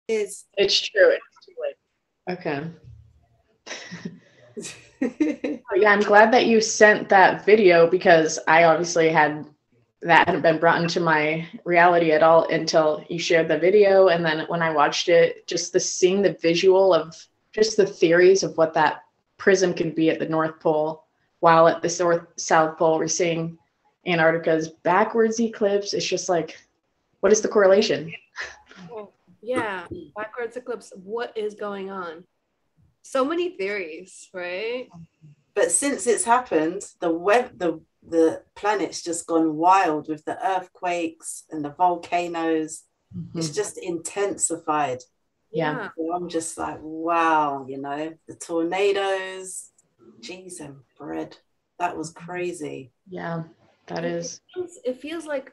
is. It's true. It's too late. Okay. Yeah, I'm glad that you sent that video, because I obviously hadn't been brought into my reality at all until you shared the video. And then when I watched it, just seeing the visual of just the theories of what that prism could be at the North Pole, while at the South Pole we're seeing Antarctica's backwards eclipse. It's just like, what is the correlation? Well, yeah, backwards eclipse. What is going on? So many theories, right? But since it's happened, the planet's just gone wild with the earthquakes and the volcanoes. Mm-hmm. It's just intensified. Yeah. So I'm just like, wow, you know, the tornadoes, cheese and bread. That was crazy. Yeah, that is. It feels like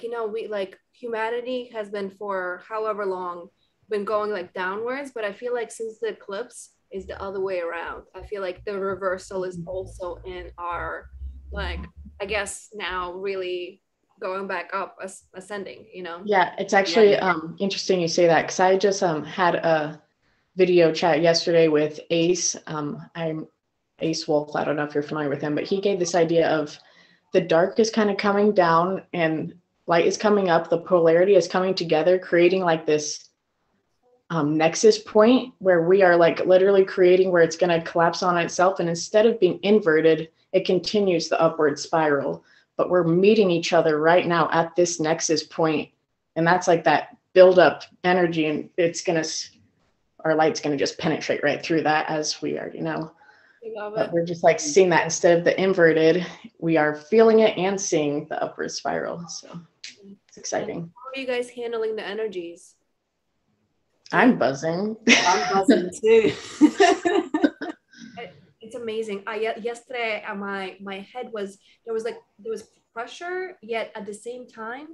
you know, we like humanity has been for however long been going like downwards, but I feel like since the eclipse is the other way around. I feel like the reversal is also in our, like, I guess now really going back up, ascending, you know? Yeah, it's actually interesting you say that, because I just had a video chat yesterday with Ace. I'm Ace Wolf. I don't know if you're familiar with him, but he gave this idea of the dark is kind of coming down and light is coming up. The polarity is coming together, creating like this nexus point where we are like literally creating where it's going to collapse on itself. And instead of being inverted, it continues the upward spiral. But we're meeting each other right now at this nexus point. And that's like that build up energy. And our light's going to just penetrate right through that, as we already know. But we're just like seeing that instead of the inverted, we are feeling it and seeing the upward spiral. So it's exciting. And how are you guys handling the energies? I'm buzzing. I'm buzzing too. It's amazing. Yesterday my head was, there was pressure, yet at the same time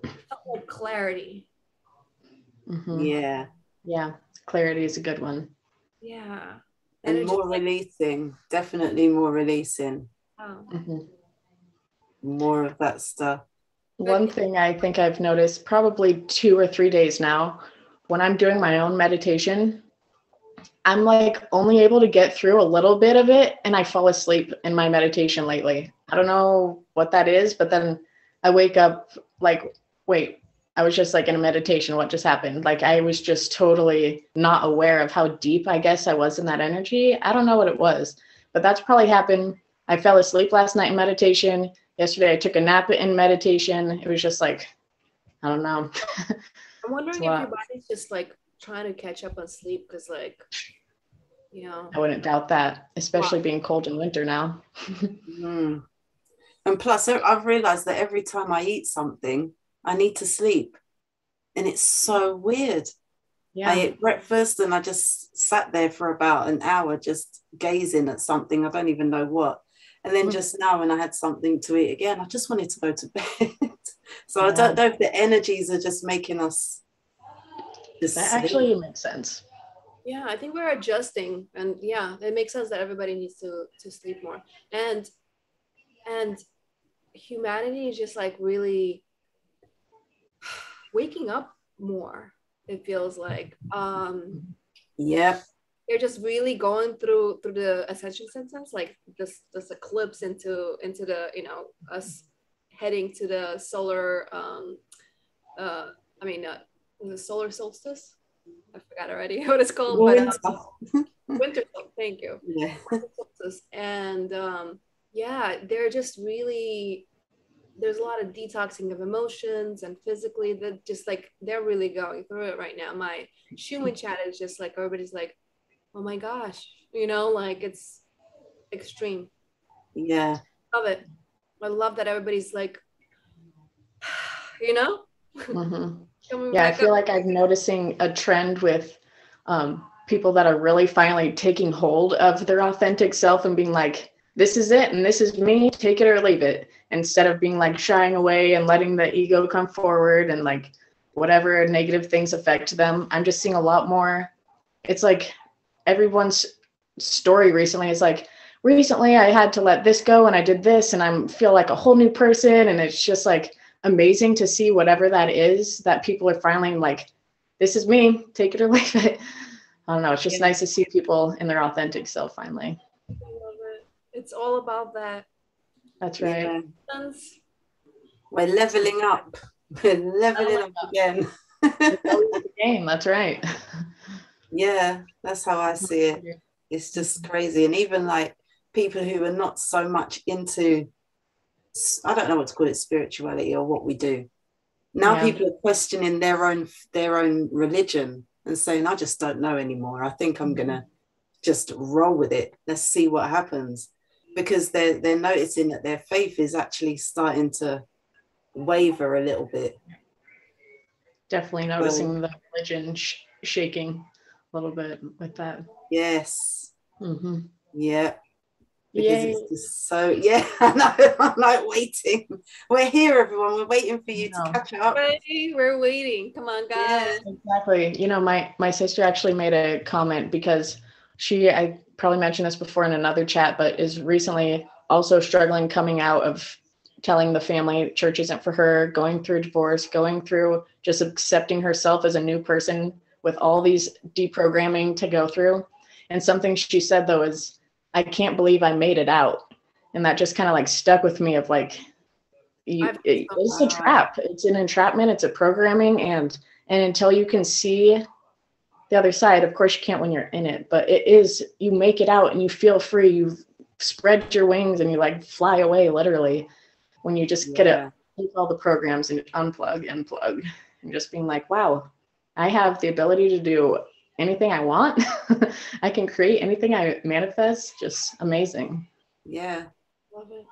it felt like clarity. Mm-hmm. Yeah, clarity is a good one. Yeah. And more releasing, definitely more releasing. Oh. Mm-hmm. More of that stuff. One thing I think I've noticed probably 2 or 3 days now, when I'm doing my own meditation, I'm like only able to get through a little bit of it, and I fall asleep in my meditation lately. I don't know what that is, but then I wake up like, wait, I was just like in a meditation. What just happened? Like I was just totally not aware of how deep I guess I was in that energy. I don't know what it was, but that's probably happened. I fell asleep last night in meditation. Yesterday I took a nap in meditation. It was just like, I don't know. I'm wondering if your body's just like trying to catch up on sleep, because like, you know. I wouldn't doubt that, especially being cold in winter now. Mm. And plus, I've realized that every time I eat something, I need to sleep. And it's so weird. Yeah. I ate breakfast and I just sat there for about an hour just gazing at something. I don't even know what. And then just now when I had something to eat again, I just wanted to go to bed. So I don't know if the energies are just making us just that actually makes sense. Yeah, I think we're adjusting, and yeah, it makes sense that everybody needs to sleep more. And humanity is just like really waking up more, it feels like. Yeah. They're just really going through the ascension sentence, like this eclipse into the, you know, us heading to the solar the solar solstice. I forgot already what it's called. Winter. Winter. Thank you. Yeah. Winter solstice. And they're just really, there's a lot of detoxing of emotions and physically that just like they're really going through it right now. My Schumann chat is just like everybody's like, oh my gosh, you know, like it's extreme. Yeah. Love it. I love that everybody's like, you know? Mm-hmm. Yeah, I feel like I'm noticing a trend with people that are really finally taking hold of their authentic self and being like, this is it and this is me, take it or leave it, instead of being like shying away and letting the ego come forward and like whatever negative things affect them. I'm just seeing a lot more. It's like everyone's story recently is like, recently I had to let this go and I did this and I feel like a whole new person. And it's just like amazing to see whatever that is that people are finally like this is me, take it or leave it. I don't know. It's just nice to see people in their authentic self finally. I love it. It's all about that. That's right. Yeah. We're leveling up. We're leveling up again. The game. That's right. Yeah, that's how I see it. It's just crazy. And even like people who are not so much into, I don't know what to call it, spirituality or what we do. Now people are questioning their own religion and saying, I just don't know anymore. I think I'm going to just roll with it. Let's see what happens. Because they're noticing that their faith is actually starting to waver a little bit. Definitely noticing the religion shaking a little bit with that. Yes. Mm-hmm. Yeah. Because it's just so, I know. I'm like waiting. We're here, everyone. We're waiting for you to catch up. We're waiting. Come on, guys. Yeah, exactly. You know, my sister actually made a comment because I probably mentioned this before in another chat, but is recently also struggling coming out of telling the family church isn't for her, going through divorce, going through just accepting herself as a new person with all these deprogramming to go through. And something she said, though, is, I can't believe I made it out. And that just kind of like stuck with me of like, it's a trap. It's an entrapment. It's a programming. And until you can see the other side, of course you can't when you're in it, but it is, you make it out and you feel free. You spread your wings and you like fly away literally when you just get to take all the programs and unplug and just being like, wow, I have the ability to do anything I want. I can create anything I manifest. Just amazing. Yeah. Love it.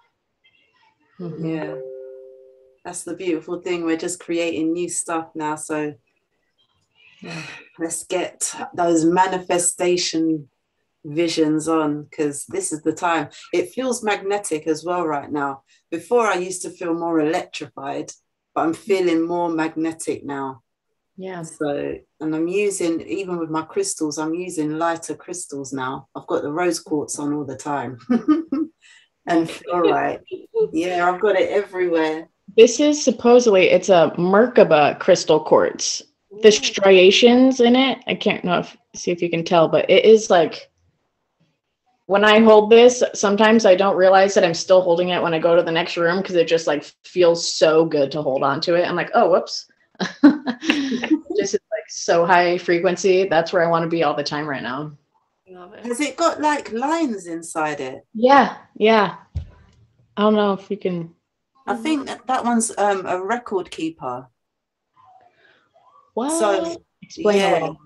Mm-hmm. Yeah. That's the beautiful thing. We're just creating new stuff now. So let's get those manifestation visions on, because this is the time. It feels magnetic as well right now. Before I used to feel more electrified, but I'm feeling more magnetic now. Yeah. So, and I'm using, even with my crystals, I'm using lighter crystals now. I've got the rose quartz on all the time. And fluorite. Yeah, I've got it everywhere. This is supposedly, it's a Merkaba crystal quartz. The striations in it, I can't know see if you can tell, but it is like, when I hold this, sometimes I don't realize that I'm still holding it when I go to the next room, because it just like feels so good to hold on to it. I'm like, oh, whoops. Just like so high frequency. That's where I want to be all the time right now. Love it. Has it got like lines inside it? Yeah. I don't know if you can. I think that one's a record keeper. What? So explain a little.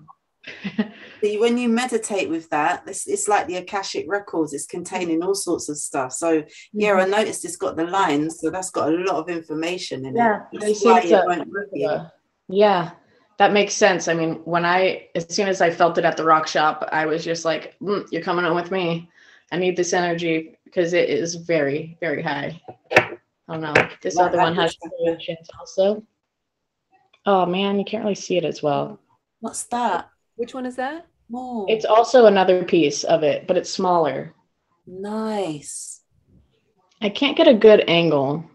See, when you meditate with that, it's like the Akashic records. It's containing all sorts of stuff. So I noticed it's got the lines, so that's got a lot of information in it. That's why it won't work you. Yeah, that makes sense. I mean, as soon as I felt it at the rock shop, I was just like, you're coming on with me. I need this energy because it is very, very high. I don't know. This other one has variations also. Oh man, you can't really see it as well. What's that? Which one is that? Oh. It's also another piece of it, but it's smaller. Nice. I can't get a good angle,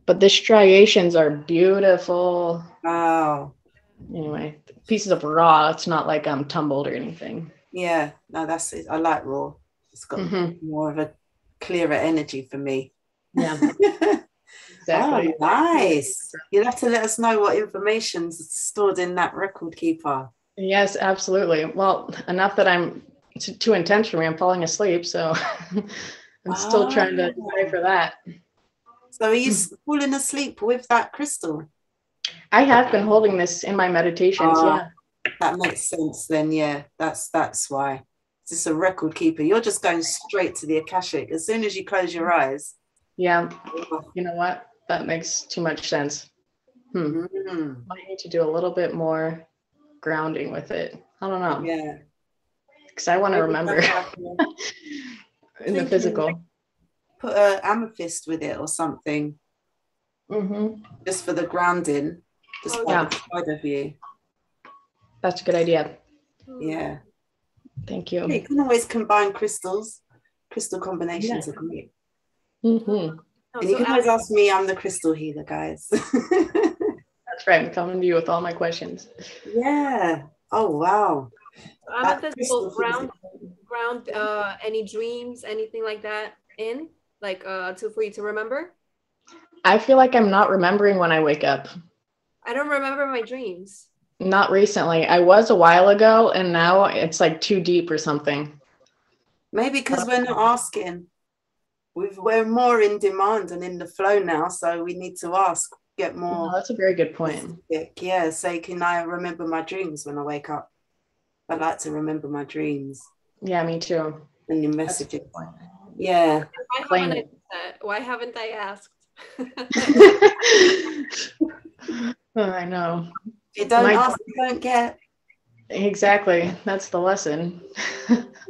but the striations are beautiful. Wow. Anyway, pieces of raw. It's not like I'm tumbled or anything. Yeah, no, that's it. I like raw. It's got more of a clearer energy for me. Yeah. Exactly. Oh, nice. You'll have to let us know what information's stored in that record keeper. Yes, absolutely. Well, enough that I'm too intense for me. I'm falling asleep, so I'm still trying to pray for that. So are you falling asleep with that crystal? I have been holding this in my meditations. Yeah. That makes sense then. Yeah, that's why. It's a record keeper. You're just going straight to the Akashic as soon as you close your eyes. Yeah. You know what? That makes too much sense. Might need to do a little bit more grounding with it. I don't know. Yeah. Because I want to remember in the physical. Put an amethyst with it or something. Just for the grounding. Just by the side of you. That's a good idea. Yeah. Thank you. You can always combine crystals. Crystal combinations are great. And you can always ask me. I'm the crystal healer, guys. That's friend, coming to you with all my questions. Yeah. Oh, wow. Ground any dreams, anything like that in, like for you to remember? I feel like I'm not remembering when I wake up. I don't remember my dreams. Not recently. I was a while ago, and now it's like too deep or something. Maybe because we're not asking. We're more in demand and in the flow now, so we need to ask, get more. Oh, that's a very good point. Yeah, say, can I remember my dreams when I wake up? I like to remember my dreams. Yeah, me too. And your messages. Yeah. Why haven't I asked? Oh, I know. If you don't ask, you don't get. Exactly. That's the lesson.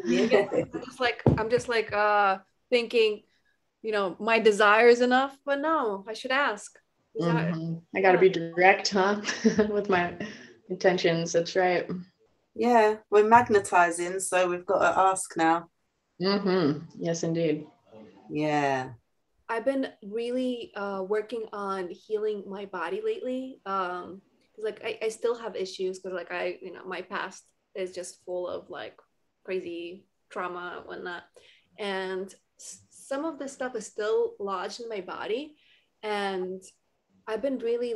Yeah. I'm just like thinking, you know, my desire is enough, but no, I should ask. Mm-hmm. I got to be direct, huh? With my intentions. That's right. Yeah, we're magnetizing, so we've got to ask now. Mm-hmm. Yes, indeed. Yeah. I've been really working on healing my body lately. Like I still have issues because like my past is just full of like crazy trauma and whatnot. And some of this stuff is still lodged in my body. And I've been really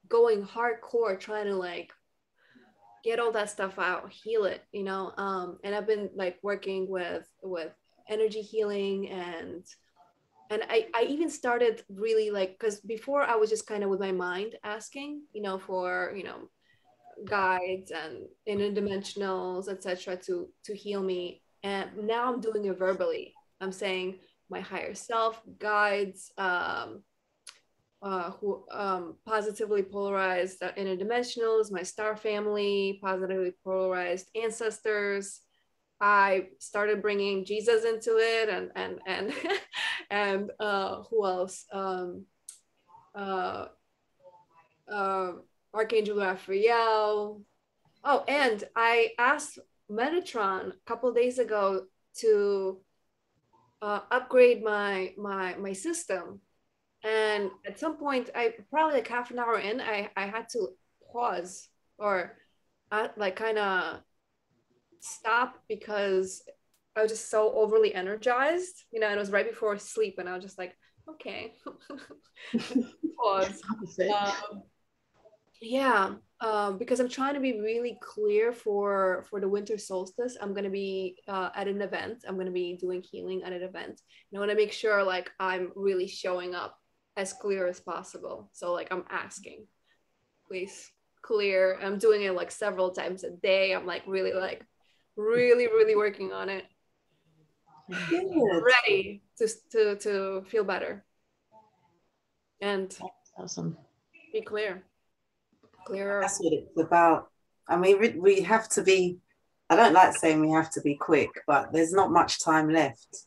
going hardcore trying to like get all that stuff out, heal it, you know. And I've been like working with energy healing and I even started really like, because before I was just kind of with my mind asking, you know, for, you know, guides and interdimensionals, etc., to heal me. And now I'm doing it verbally. I'm saying my higher self, guides, who positively polarized interdimensionals, my star family, positively polarized ancestors. I started bringing Jesus into it, and and who else? Archangel Raphael. Oh, and I asked Metatron a couple days ago to upgrade my system. And at some point, I probably like half an hour in, I had to pause or like kind of stop because I was just so overly energized, you know, and it was right before sleep. And I was just like, okay, pause. Yeah, because I'm trying to be really clear for the winter solstice. I'm going to be at an event. I'm going to be doing healing at an event. And I want to make sure like I'm really showing up as clear as possible. So like I'm asking, please clear. I'm doing it like several times a day. I'm like really working on it. Good. Ready to feel better and awesome. Be clearer. That's what it's about. I mean, we have to be, I don't like saying we have to be quick, but there's not much time left.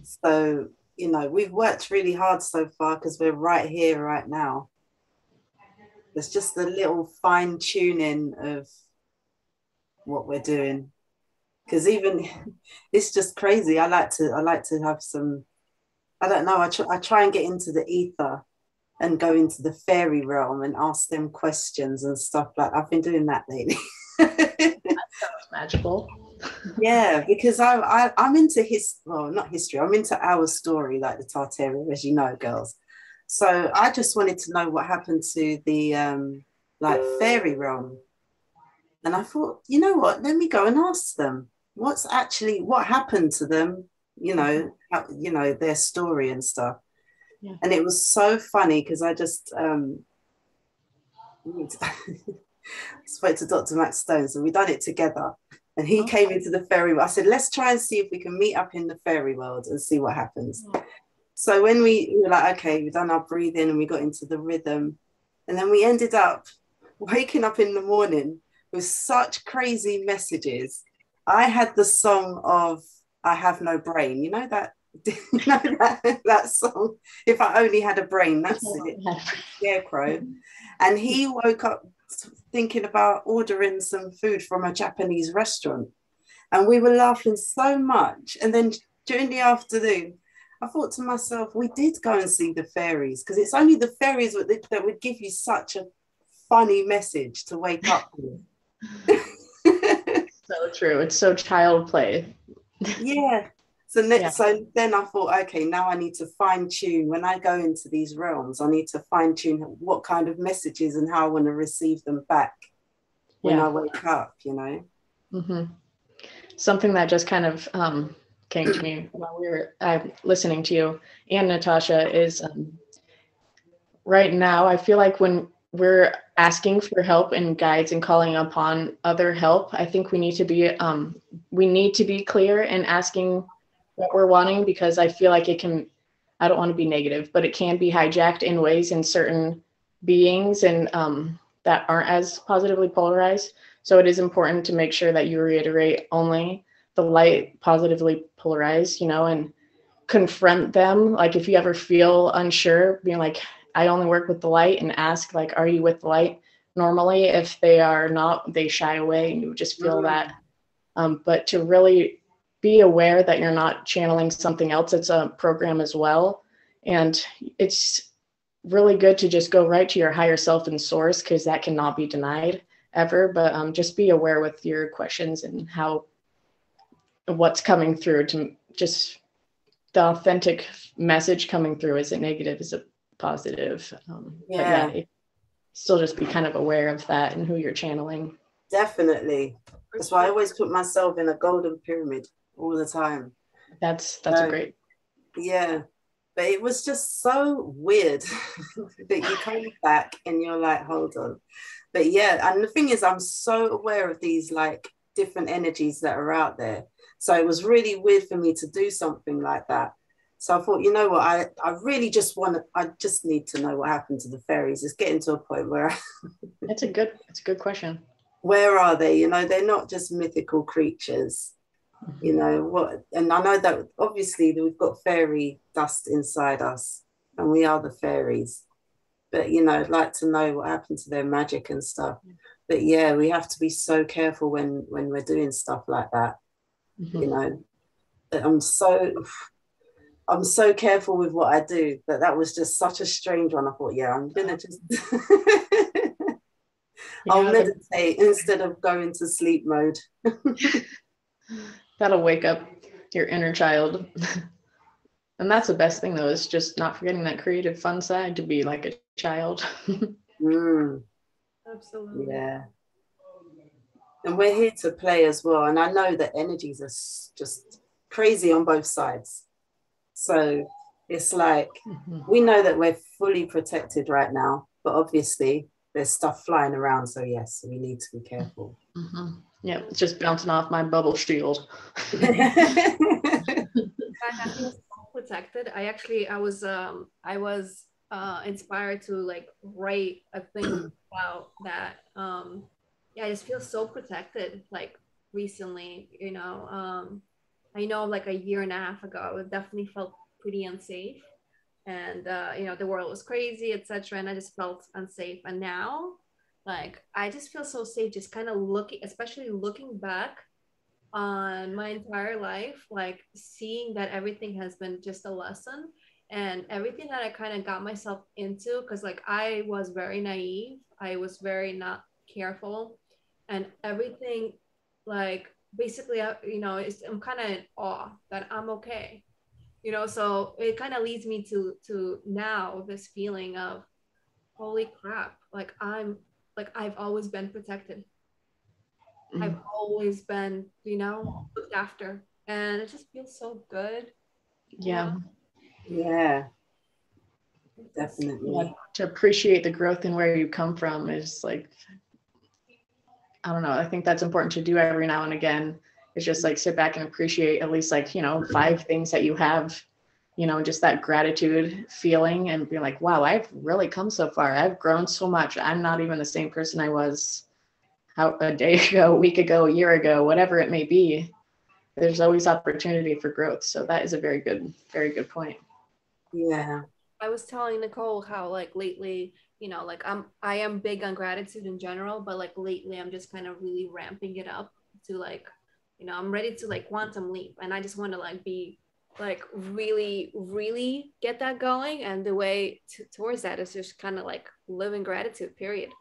So, you know, we've worked really hard so far because we're right here, right now. There's just a little fine tuning of what we're doing. Because even it's just crazy. I like to have some, I don't know, I try and get into the ether and go into the fairy realm and ask them questions and stuff like that. I've been doing that lately. That sounds magical. Yeah, because I'm into not history, I'm into our story, like the Tartaria, as you know, girls. So I just wanted to know what happened to the like fairy realm. And I thought, you know what, let me go and ask them what happened to them, you know, their story and stuff. Yeah. And it was so funny because I just spoke to Dr. Max Stone, so we done it together. And he came into the fairy world. I said, let's try and see if we can meet up in the fairy world and see what happens. Yeah. So when we were like, okay, we've done our breathing and we got into the rhythm. And then we ended up waking up in the morning with such crazy messages. I had the song of I Have No Brain. You know that? that song, If I Only Had a Brain, that's it, Scarecrow. And he woke up thinking about ordering some food from a Japanese restaurant, and we were laughing so much. And then during the afternoon I thought to myself, we did go and see the fairies, because it's only the fairies that would give you such a funny message to wake up with. So true. It's so child play. Yeah. So then I thought, okay, now I need to fine tune when I go into these realms. I need to fine tune what kind of messages and how I want to receive them back when I wake up, you know. Mm-hmm. Something that just kind of came to me while we were listening to you and Natasha is right now, I feel like when we're asking for help and guides and calling upon other help, I think we need to be clear in asking what we're wanting, because I feel like I don't want to be negative, but it can be hijacked in ways in certain beings and that aren't as positively polarized. So it is important to make sure that you reiterate only the light positively polarized, and confront them. Like if you ever feel unsure, being like, I only work with the light, and ask like, are you with the light? Normally, if they are not, they shy away and you just feel that. But to really be aware that you're not channeling something else, it's a program as well. And it's really good to just go right to your higher self and source, because that cannot be denied ever. But just be aware with your questions and what's coming through, to just the authentic message coming through. Is it negative? Is it positive? But still just be kind of aware of that and who you're channeling. Definitely. That's why I always put myself in a golden pyramid all the time. That's a great. Yeah. But it was just so weird that you come back and you're like, hold on. But yeah, and the thing is, I'm so aware of these like different energies that are out there. So it was really weird for me to do something like that. So I thought, you know what, I really just need to know what happened to the fairies. It's getting to a point where It's a good question. Where are they? You know, they're not just mythical creatures. Mm-hmm. You know what? And I know that obviously we've got fairy dust inside us, and we are the fairies. But you know, I'd like to know what happened to their magic and stuff. But yeah, we have to be so careful when we're doing stuff like that. Mm-hmm. You know, but I'm so careful with what I do. That was just such a strange one. I thought, yeah, I'm gonna just I'll meditate instead of going to sleep mode. That'll wake up your inner child. And that's the best thing though, is just not forgetting that creative fun side, to be like a child. Absolutely. Yeah. And we're here to play as well. And I know that energies are just crazy on both sides. So it's like, we know that we're fully protected right now, but obviously there's stuff flying around. So yes, we need to be careful. Mm-hmm. Yeah, it's just bouncing off my bubble shield. I feel so protected. I was inspired to like write a thing about that. I just feel so protected. Like recently, I know like a year and a half ago, I definitely felt pretty unsafe, and the world was crazy, etc. And I just felt unsafe. And now, like, I just feel so safe, just kind of especially looking back on my entire life, like seeing that everything has been just a lesson, and everything that I kind of got myself into, because like I was very naive, I was very not careful, and everything, like basically, I'm kind of in awe that I'm okay, so it kind of leads me to now this feeling of, holy crap, like I've always been protected. I've always been, looked after, and it just feels so good. Yeah. Yeah. Definitely. Yeah, to appreciate the growth and where you come from is like, I don't know, I think that's important to do every now and again, is just like sit back and appreciate at least like, 5 things that you have, just that gratitude feeling, and be like, wow, I've really come so far. I've grown so much. I'm not even the same person I was a day ago, a week ago, a year ago, whatever it may be. There's always opportunity for growth. So that is a very good point. Yeah. I was telling Nicole how like lately, like I am big on gratitude in general, but like lately I'm just kind of really ramping it up to like, I'm ready to like quantum leap, and I just want to like be like really, really get that going. And the way towards that is just kind of like live in gratitude, period.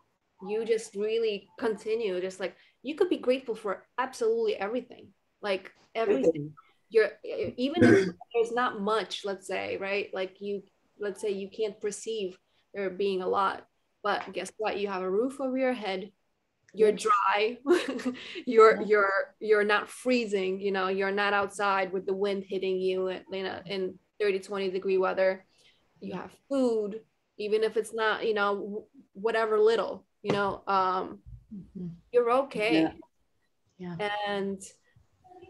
You just really continue, just like you could be grateful for absolutely everything, like everything. You're, even if there's not much, let's say, right? Like let's say you can't perceive there being a lot, but guess what? You have a roof over your head, you're dry, you're not freezing, you know, you're not outside with the wind hitting you at, you know, in 30-20 degree weather. You have food, even if it's not, you know, whatever little, you know, you're okay. Yeah. And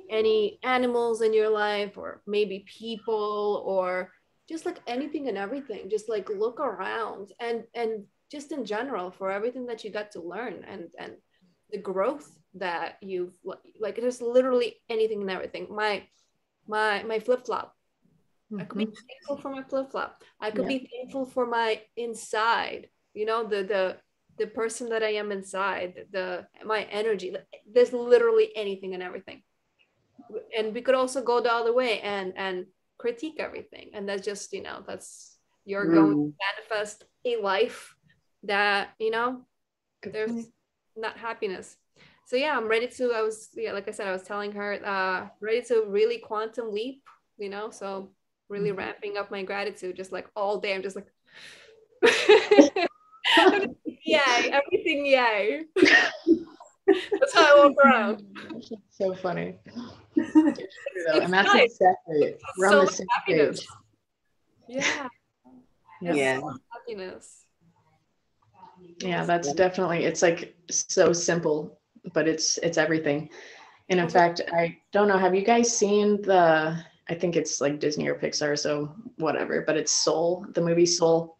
any animals in your life, or maybe people, or just like anything and everything, just like look around, and just in general, for everything that you got to learn, and the growth that you've, like there's literally anything and everything. My flip-flop, I could be thankful for my flip-flop. I could be thankful for my inside, you know, the person that I am inside, my energy. There's literally anything and everything. And we could also go the other way and critique everything, and that's just, you know, that's, you're going to manifest a life that, you know, there's not happiness. So yeah, I'm ready to, like I said, I was telling her, ready to really quantum leap, you know, so really ramping up my gratitude, just like all day. I'm just like yay, everything yay. That's how I walk around. So funny. And that's nice. Exactly. We're on the same page. Yeah. Happiness. Yeah, that's definitely, it's like so simple, but it's everything. And in fact, I don't know, have you guys seen I think it's like Disney or Pixar, so whatever, but it's Soul, the movie Soul.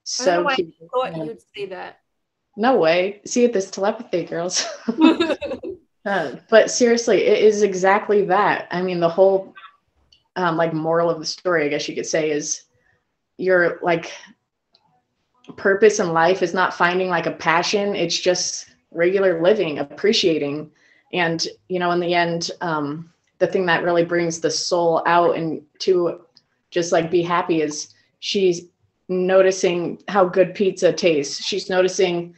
So cute. I thought you'd say that. No way. See, this telepathy, girls. But seriously, it is exactly that. I mean, the whole like moral of the story, I guess you could say, is your like purpose in life is not finding like a passion. It's just regular living, appreciating. And, you know, in the end, the thing that really brings the soul out and to just like be happy is she's noticing how good pizza tastes. She's noticing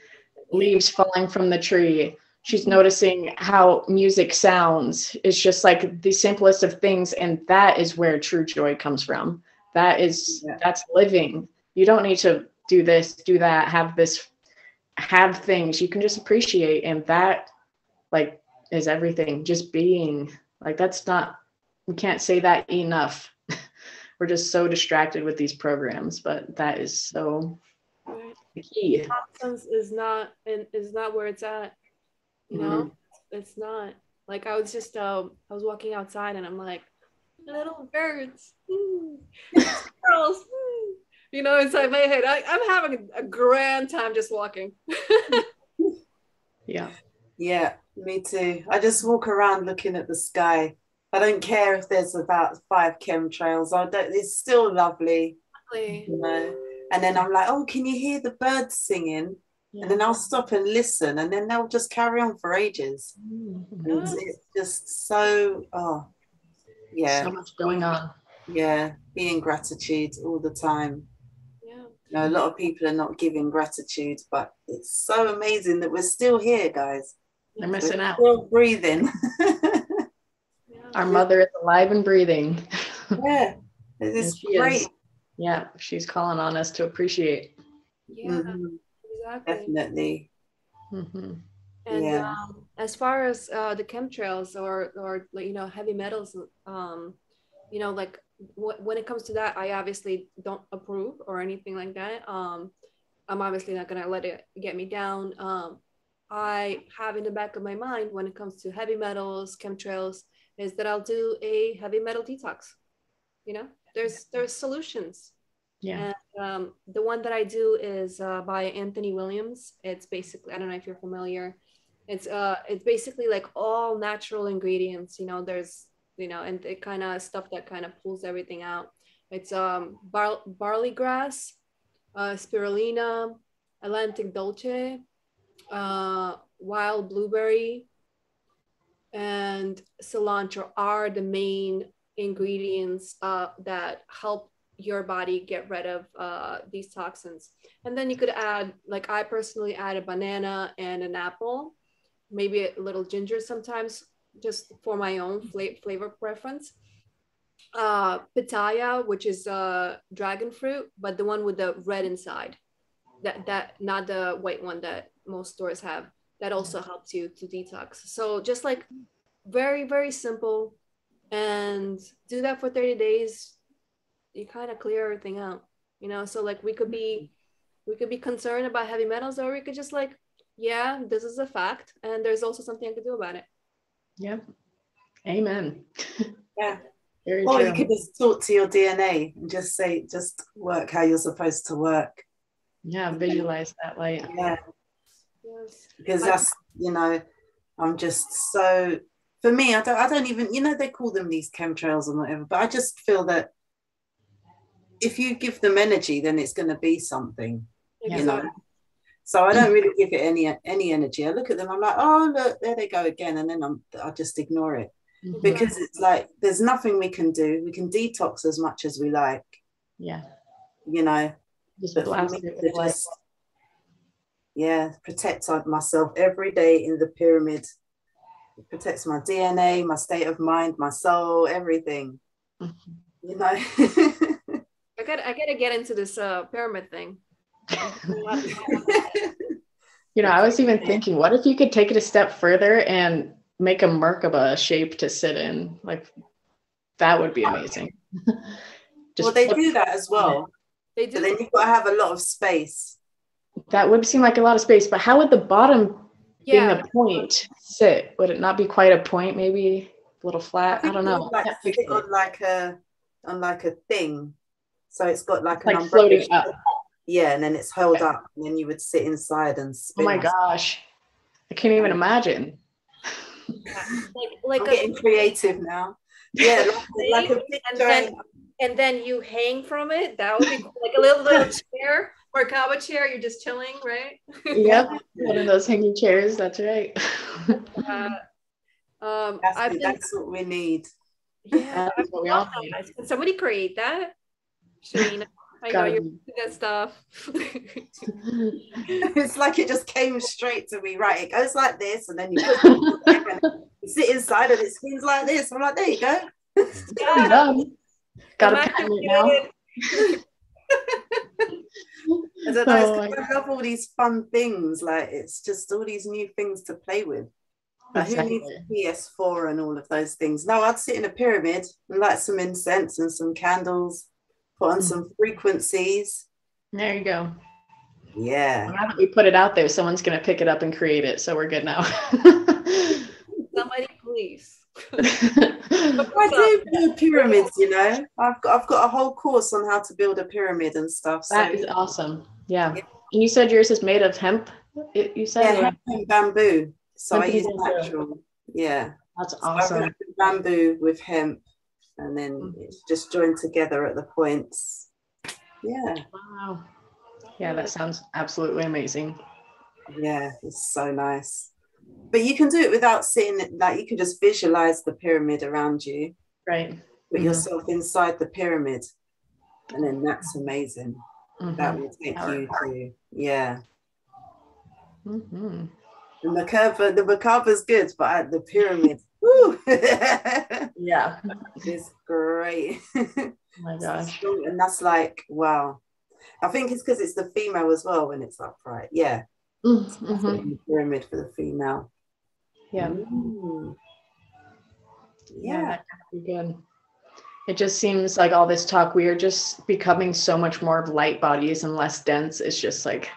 leaves falling from the tree. She's noticing how music sounds. It's just like the simplest of things. And that is where true joy comes from. That's living. You don't need to do this, do that, have things. You can just appreciate. And that like is everything. Just being like, we can't say that enough. We're just so distracted with these programs, but that is so key. Nonsense is not where it's at. You know, it's not. Like I was just I was walking outside and I'm like, little birds, girls, you know, inside my head. I'm having a grand time just walking. Yeah, me too. I just walk around looking at the sky. I don't care if there's about 5 chemtrails. It's still lovely. You know? And then I'm like, oh, can you hear the birds singing? And then I'll stop and listen, and then they'll just carry on for ages. It's just so, so much going on. Yeah, be in gratitude all the time. You know, a lot of people are not giving gratitude, but it's so amazing that we're still here, guys. They're missing out. Still breathing. Our mother is alive and breathing. Yeah, it's great. She's calling on us to appreciate. Exactly. Definitely. And as far as the chemtrails or you know, heavy metals, you know, like when it comes to that, I obviously don't approve or anything like that. I'm obviously not gonna let it get me down. I have in the back of my mind when it comes to heavy metals, chemtrails, is that I'll do a heavy metal detox. You know, there's solutions. And the one that I do is by Anthony Williams. It's basically, I don't know if you're familiar. It's basically like all natural ingredients. You know, there's, you know, and it kind of stuff that kind of pulls everything out. It's barley grass, spirulina, Atlantic dolce, wild blueberry, and cilantro are the main ingredients that help your body get rid of these toxins. And then you could add, like I personally add a banana and an apple, maybe a little ginger sometimes, just for my own flavor preference. Pitaya, which is dragon fruit, but the one with the red inside, that not the white one that most stores have, that also helps you to detox. So just like very, very simple, and do that for 30 days. You kind of clear everything out, you know? So like we could be concerned about heavy metals, or we could just like, yeah, this is a fact, and there's also something I could do about it. Yep. Amen. Yeah. Very Or true. you could just talk to your DNA and just say, just work how you're supposed to work. Yeah, visualize that light. Yeah. Yes. Because that's, you know, I'm just so, for me, I don't even, you know, they call them these chemtrails and whatever, but I just feel that if you give them energy, then it's going to be something, Yeah. you know. So I don't really give it any energy. I look at them, I'm like, oh, look, there they go again. And then I just ignore it. Mhm. Because it's like, there's nothing we can do. We can detox as much as we like. Yeah. You know, Just but blast for me it to with light. just, yeah, protect myself every day in the pyramid. It protects my DNA, my state of mind, my soul, everything. Mhm. You know. I gotta get into this pyramid thing. You know, I was even thinking, what if you could take it a step further and make a Merkaba shape to sit in? Like, that would be amazing. Well, they do that as well. They do. But then you've got to have a lot of space. That would seem like a lot of space, but how would the bottom being a point sit? Would it not be quite a point, maybe a little flat? I don't know. Like sit on like a thing. So it's got like an like umbrella. floating up. Yeah, and then it's held up, and then you would sit inside and spin. Oh my gosh. I can't even imagine. Like I'm getting creative now. Yeah, like a picture. And then you hang from it. That would be cool. Like a little chair or a Kaaba chair. You're just chilling, right? Yep, one of those hanging chairs. That's right. That's what we need. Yeah, that's what we all need. Can somebody create that? Shaleena, I know you're doing that stuff. It's like it just came straight to me. Right, it goes like this, and then you sit inside, and it spins like this. I'm like, there you go. Yeah. Got a pen now. I don't know. I love all these fun things. Like it's just all these new things to play with. Like, exactly. Who needs PS4 and all of those things? No, I'd sit in a pyramid and light some incense and some candles, put on some frequencies. There you go. Yeah. Well, now that we put it out there, someone's going to pick it up and create it. So we're good now. Somebody, please. I do build pyramids, you know. I've got a whole course on how to build a pyramid and stuff. That is awesome. Yeah. And you said yours is made of hemp? You said hemp and bamboo. So I use natural. Yeah. That's awesome. I bamboo with hemp, and then it's just joined together at the points. Yeah. Wow. Yeah, that sounds absolutely amazing. Yeah, it's so nice. But you can do it without sitting, like you can just visualize the pyramid around you. Right. Put yourself inside the pyramid. And then that's amazing. That will take you to, yeah. Mm-hmm. The Merkaba's good, but the pyramid, woo! Yeah. It's great. Oh my gosh. And that's like, wow. I think it's because it's the female as well when it's upright. Yeah. The pyramid for the female. Yeah. Yeah, that could be good. It just seems like all this talk, we are just becoming so much more of light bodies and less dense. It's just like,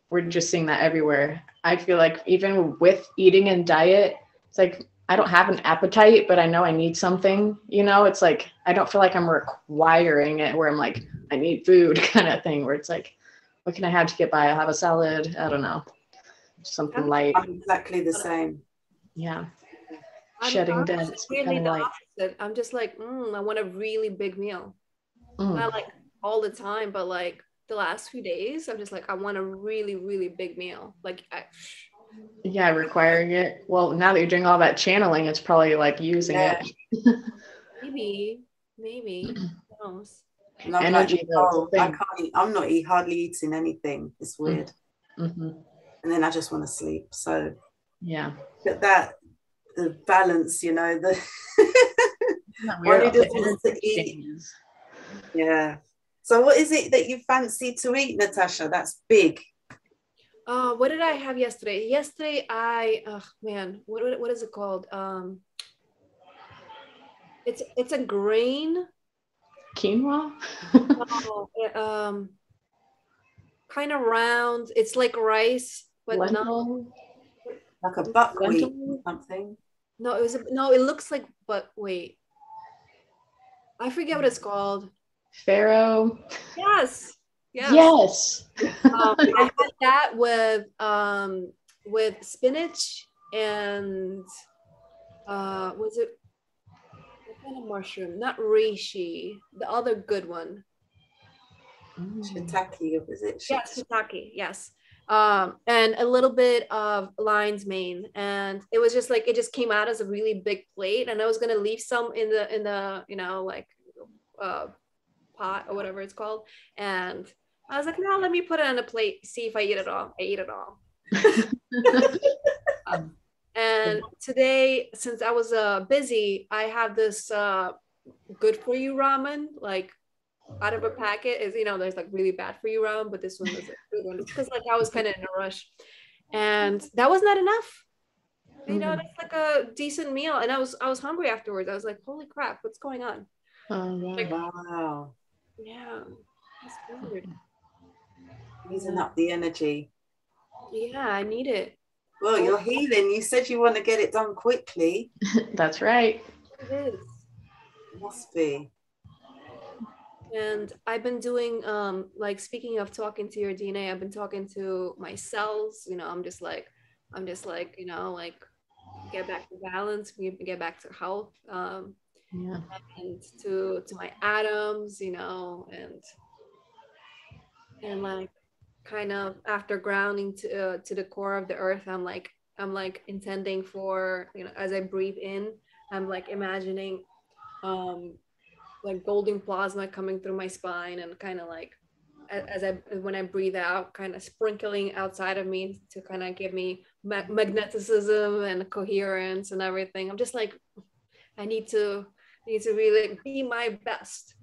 we're just seeing that everywhere. I feel like even with eating and diet, it's like, I don't have an appetite, but I know I need something, you know, it's like, I don't feel like I'm requiring it where I'm like, I need food kind of thing, where it's like, what can I have to get by? I'll have a salad. I don't know. Something light. I'm exactly the same. Yeah. Shedding dense. Really the opposite. I'm just like, I want a really big meal. Not like all the time, but like the last few days, I'm just like, I want a really, really big meal. Like, yeah, requiring it. Well, now that you're doing all that channeling, it's probably like using it. maybe. Who knows? And I'm Energy, like, though. I can't eat. I'm not hardly eating anything. It's weird. Mm-hmm. And then I just want to sleep. So yeah, but that the balance, you know, the one who just wants to eat. Yeah. So what is it that you fancy to eat, Natasha? That's big. What did I have yesterday? Yesterday what is it called? It's a grain. Quinoa? No, kind of round. It's like rice, but Lentil? Like a buckwheat or something. No, it looks like, but wait. I forget what it's called. Farro? Yes. I had that with spinach and was it what kind of mushroom? Not reishi, the other good one. Shiitake, is it? Yes, shiitake, yes. And a little bit of lion's mane, and it was just like it just came out as a really big plate, and I was gonna leave some in the you know, like pot or whatever it's called, and I was like, no, let me put it on a plate, see if I eat it all. I ate it all. And today, since I was busy, I have this good for you ramen, like out of a packet. Is, you know, there's like really bad for you ramen, but this one was a good one because like I was kind of in a rush, and that was not enough. You know, that's like a decent meal, and I was hungry afterwards. I was like, holy crap, what's going on? Like, wow. Yeah, that's weird. Using up the energy. Yeah, I need it. Well, you're healing. You said you want to get it done quickly. That's right. It is. It must be. And I've been doing, like, speaking of talking to your DNA, I've been talking to my cells. You know, I'm just like, you know, like, get back to balance, get back to health, Yeah. and to my atoms, you know, and like, kind of after grounding to the core of the earth, I'm like intending for, you know, as I breathe in, I'm like imagining like golden plasma coming through my spine, and kind of like when I breathe out, kind of sprinkling outside of me to kind of give me magneticism and coherence and everything. I'm just like, I need to really be my best,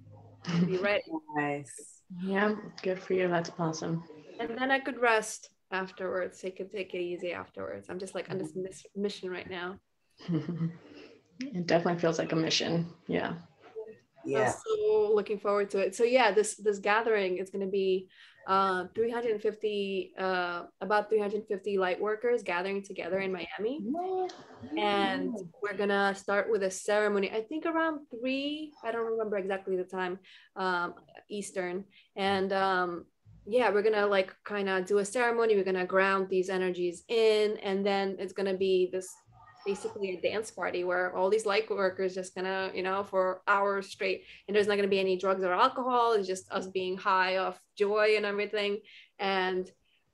be ready. Nice. Yeah, good for you. That's awesome. And then I could rest afterwards. I could take it easy afterwards. I'm just like on this mission right now. It definitely feels like a mission. Yeah. Yeah. I'm so looking forward to it. So yeah, this gathering is going to be 350 about 350 light workers gathering together in Miami, and we're gonna start with a ceremony, I think around 3, I don't remember exactly the time, Eastern, and yeah, we're gonna like kind of do a ceremony. We're gonna ground these energies in, and then it's gonna be this basically a dance party where all these light workers just gonna, you know, for hours straight, and there's not gonna be any drugs or alcohol. It's just us being high off joy and everything. And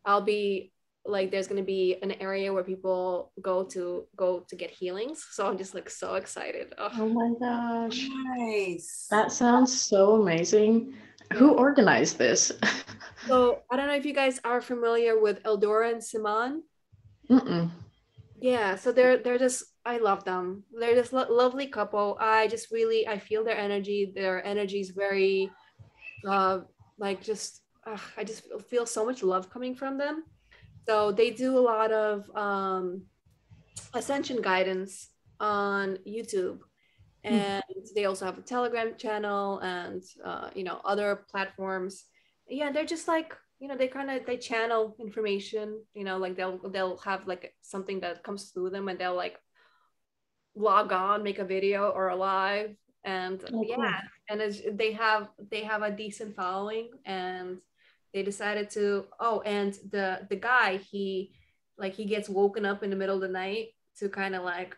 I'll be like, there's gonna be an area where people go to get healings. So I'm just like so excited. Oh my gosh. Nice. That sounds so amazing. Who organized this? So I don't know if you guys are familiar with Eldora and Simon. Mm-mm. Yeah, so they're just, I love them. They're this lovely couple. I feel their energy. Their energy is very like just I just feel so much love coming from them. So they do a lot of Ascension guidance on YouTube, and they also have a Telegram channel and you know, other platforms. Yeah, they're just like, you know, they channel information, you know, like they'll have like something that comes through them, and they'll like log on, make a video or a live, and cool. And they have a decent following, and they decided to, and the guy, he gets woken up in the middle of the night to kind of like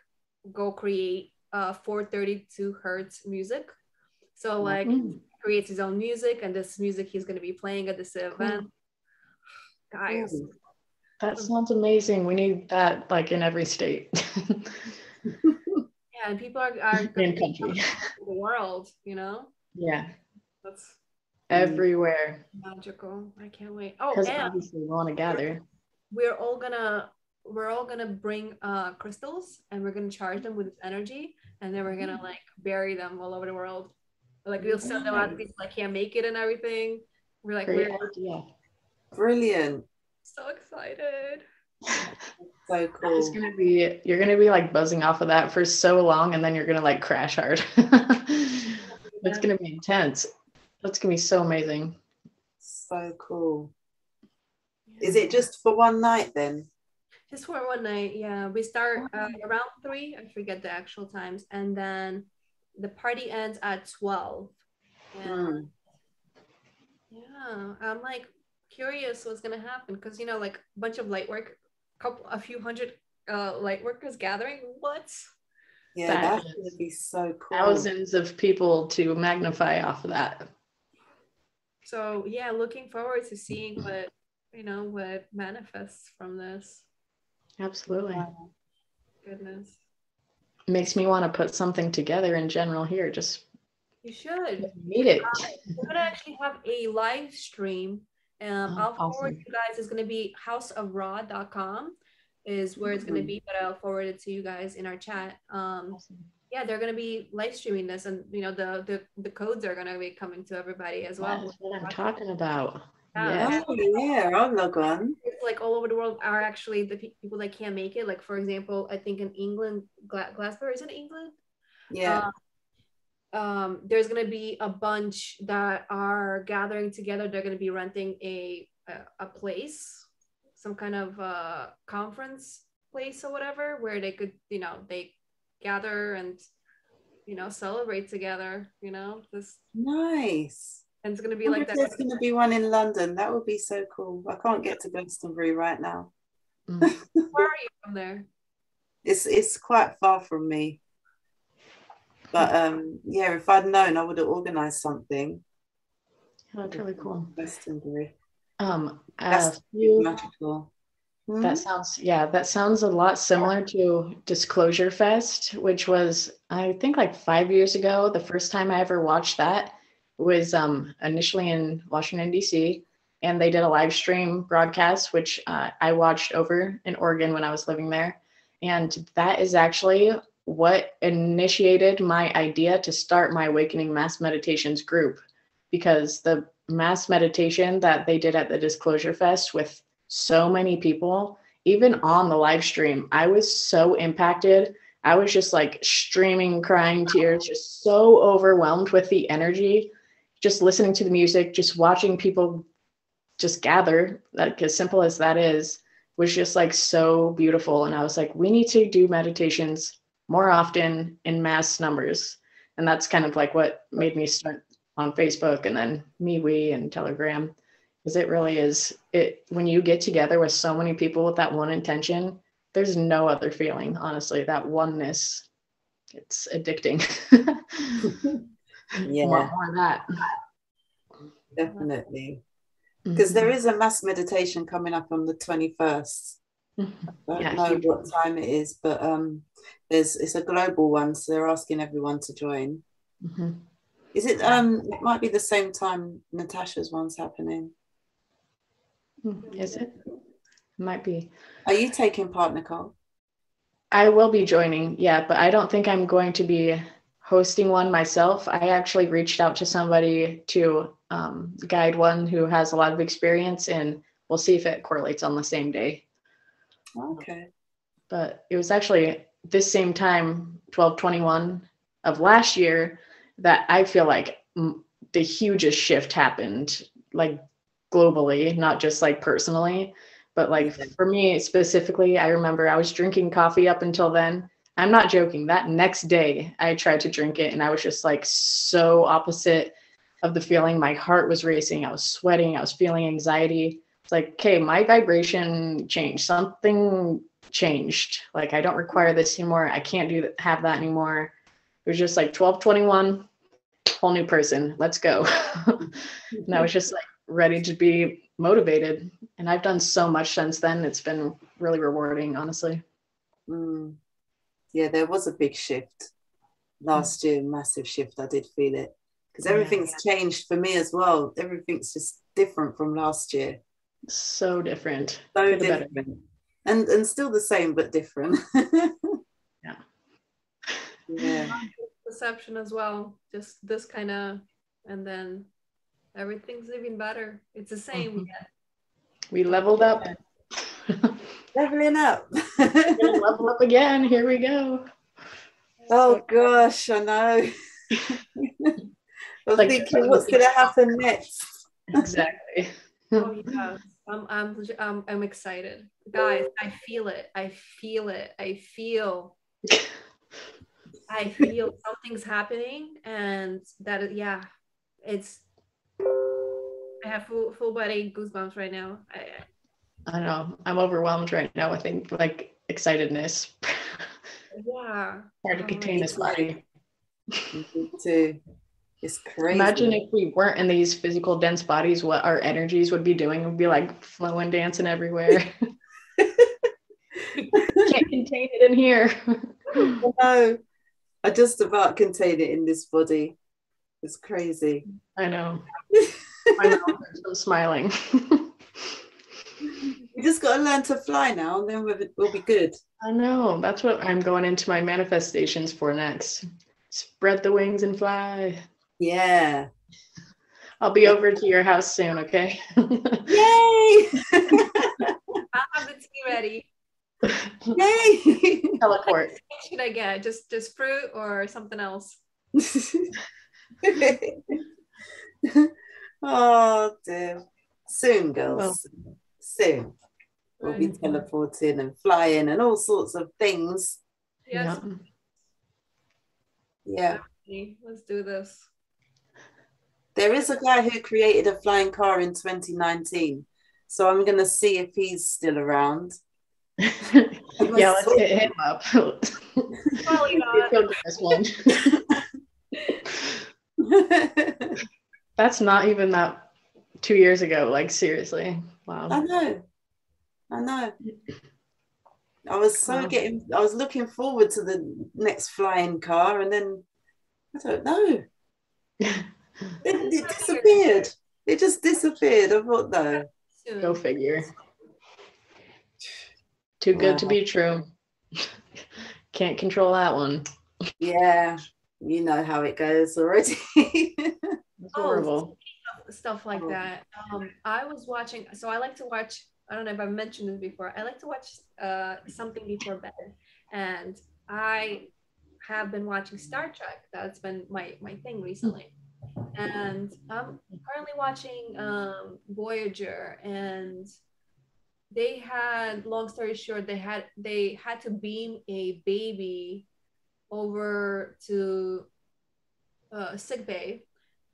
go create 432 hertz music. So like creates his own music, and this music he's going to be playing at this event. Guys, that sounds amazing. We need that like in every state. Yeah, and people are in country. the world, you know? Yeah. That's everywhere. Magical. I can't wait. Oh, because and obviously we want to gather. we're all gonna bring crystals, and we're gonna charge them with this energy, and then we're gonna like bury them all over the world. Like we'll send them out to people that can't make it and everything. We're like, Great we're idea. Brilliant. so excited. So cool. It's gonna be, you're gonna be like buzzing off of that for so long, and then you're gonna like crash hard. It's gonna be intense. That's gonna be so amazing. So cool. Is it just for one night then? Just for one night, yeah. We start around 3, I forget the actual times, and then the party ends at 12. And yeah, I'm like curious what's gonna happen, because you know, like a bunch of light work, a few hundred light workers gathering. What? Yeah, that's gonna be so cool. Thousands of people to magnify off of that. So yeah, looking forward to seeing what, you know, what manifests from this. Absolutely. Wow. Goodness. Makes me want to put something together in general here. Just you should need it. We're gonna actually have a live stream. I'll forward you guys. It's gonna be houseofraw.com is where it's gonna be, but I'll forward it to you guys in our chat. Yeah, they're gonna be live streaming this, and you know the codes are gonna be coming to everybody as well. That's what I'm talking about. Yeah. Oh, yeah, I'll log on. It's like all over the world are actually the people that can't make it. Like for example, I think in England, Glasgow, is it England? Yeah. There's gonna be a bunch that are gathering together. They're gonna be renting a place, some kind of conference place or whatever, where they could, you know, they gather and, you know, celebrate together, you know, this nice. And it's gonna be like that. There's gonna be one in London. That would be so cool. I can't get to Glastonbury right now. Where are you from there? It's quite far from me. But yeah, if I'd known, I would have organized something. Oh, that's really cool. Glastonbury. That's magical. That sounds a lot similar to Disclosure Fest, which was, I think, like 5 years ago. The first time I ever watched that was initially in Washington, D.C., and they did a live stream broadcast, which I watched over in Oregon when I was living there. And that is actually what initiated my idea to start my Awakening Mass Meditations group, because the mass meditation that they did at the Disclosure Fest with so many people, even on the live stream, I was so impacted. I was just like streaming, crying tears, just so overwhelmed with the energy, just listening to the music, just watching people just gather, like as simple as that is, was just like so beautiful. And I was like, we need to do meditations more often in mass numbers. And that's kind of like what made me start on Facebook and then MeWe and Telegram. Because it really is, when you get together with so many people with that one intention, there's no other feeling, honestly. That oneness, it's addicting. Yeah, more of that. Definitely. Because there is a mass meditation coming up on the 21st. I don't know what time it is, but it's a global one, so they're asking everyone to join. Is it it might be the same time Natasha's one's happening. Is it? Might be. Are you taking part, Nicole? I will be joining, yeah, but I don't think I'm going to be hosting one myself. I actually reached out to somebody to guide one who has a lot of experience, and we'll see if it correlates on the same day. Okay. But it was actually this same time, 12/21 of last year, that I feel like the hugest shift happened, like globally, not just like personally, but like for me specifically. I remember I was drinking coffee up until then. I'm not joking. That next day I tried to drink it, and I was just like so opposite of the feeling. My heart was racing. I was sweating. I was feeling anxiety. It's like, okay, my vibration changed. Something changed. Like, I don't require this anymore. I can't have that anymore. It was just like 12/21, whole new person. Let's go. And I was just like ready to be motivated. And I've done so much since then. It's been really rewarding, honestly. Yeah, there was a big shift. last year, massive shift. I did feel it because everything's changed for me as well. Everything's just different from last year. So different. So different. And still the same, but different. Yeah. Perception as well. Just this kind of, and then everything's even better. It's the same. We leveled up. Leveling up. Level up again. Here we go. Oh gosh, I know. I'm thinking, what's going to happen next? Exactly. Oh yeah, I'm excited, guys. I feel it. I feel it. I feel something's happening, and that it's. I have full body goosebumps right now. I know. I'm overwhelmed right now with like excitedness. Yeah. Hard to contain this body. Me too. It's crazy. Imagine if we weren't in these physical dense bodies, what our energies would be doing. We'd be like flowing, dancing everywhere. Can't contain it in here. No, I just about contain it in this body. It's crazy. I know. I know. I'm smiling. We just got to learn to fly now, and then we'll be good. I know. That's what I'm going into my manifestations for next. Spread the wings and fly. Yeah. I'll be over to your house soon, okay? Yay! I'll have the tea ready. Yay! What Teleport. should I get? Just fruit or something else? Oh dear. Soon, girls. Well, soon. We'll be teleporting and flying and all sorts of things. Yes. Yeah. Let's do this. There is a guy who created a flying car in 2019. So I'm going to see if he's still around. Yeah, let's hit him up. Probably not. This one. That's not even that 2 years ago. Like, seriously. Wow. I know. I was I was looking forward to the next flying car, and then I don't know. It disappeared. It just disappeared. I thought, no. Go figure. Too good to be true. Can't control that one. Yeah, you know how it goes already. It's horrible. Stuff like that. I was watching, so I like to watch, I don't know if I've mentioned this before, I like to watch something before bed. And I have been watching Star Trek. That's been my thing recently. And I'm currently watching Voyager, and they had, long story short, they had to beam a baby over to sick bay,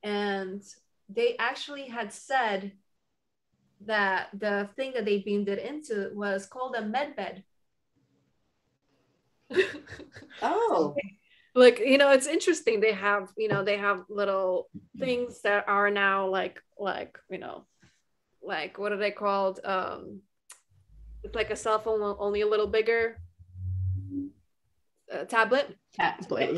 and they actually had said that the thing that they beamed it into was called a med bed. Oh. Like, it's interesting. They have little things that are now like what are they called? It's like a cell phone, only a little bigger. Tablet. They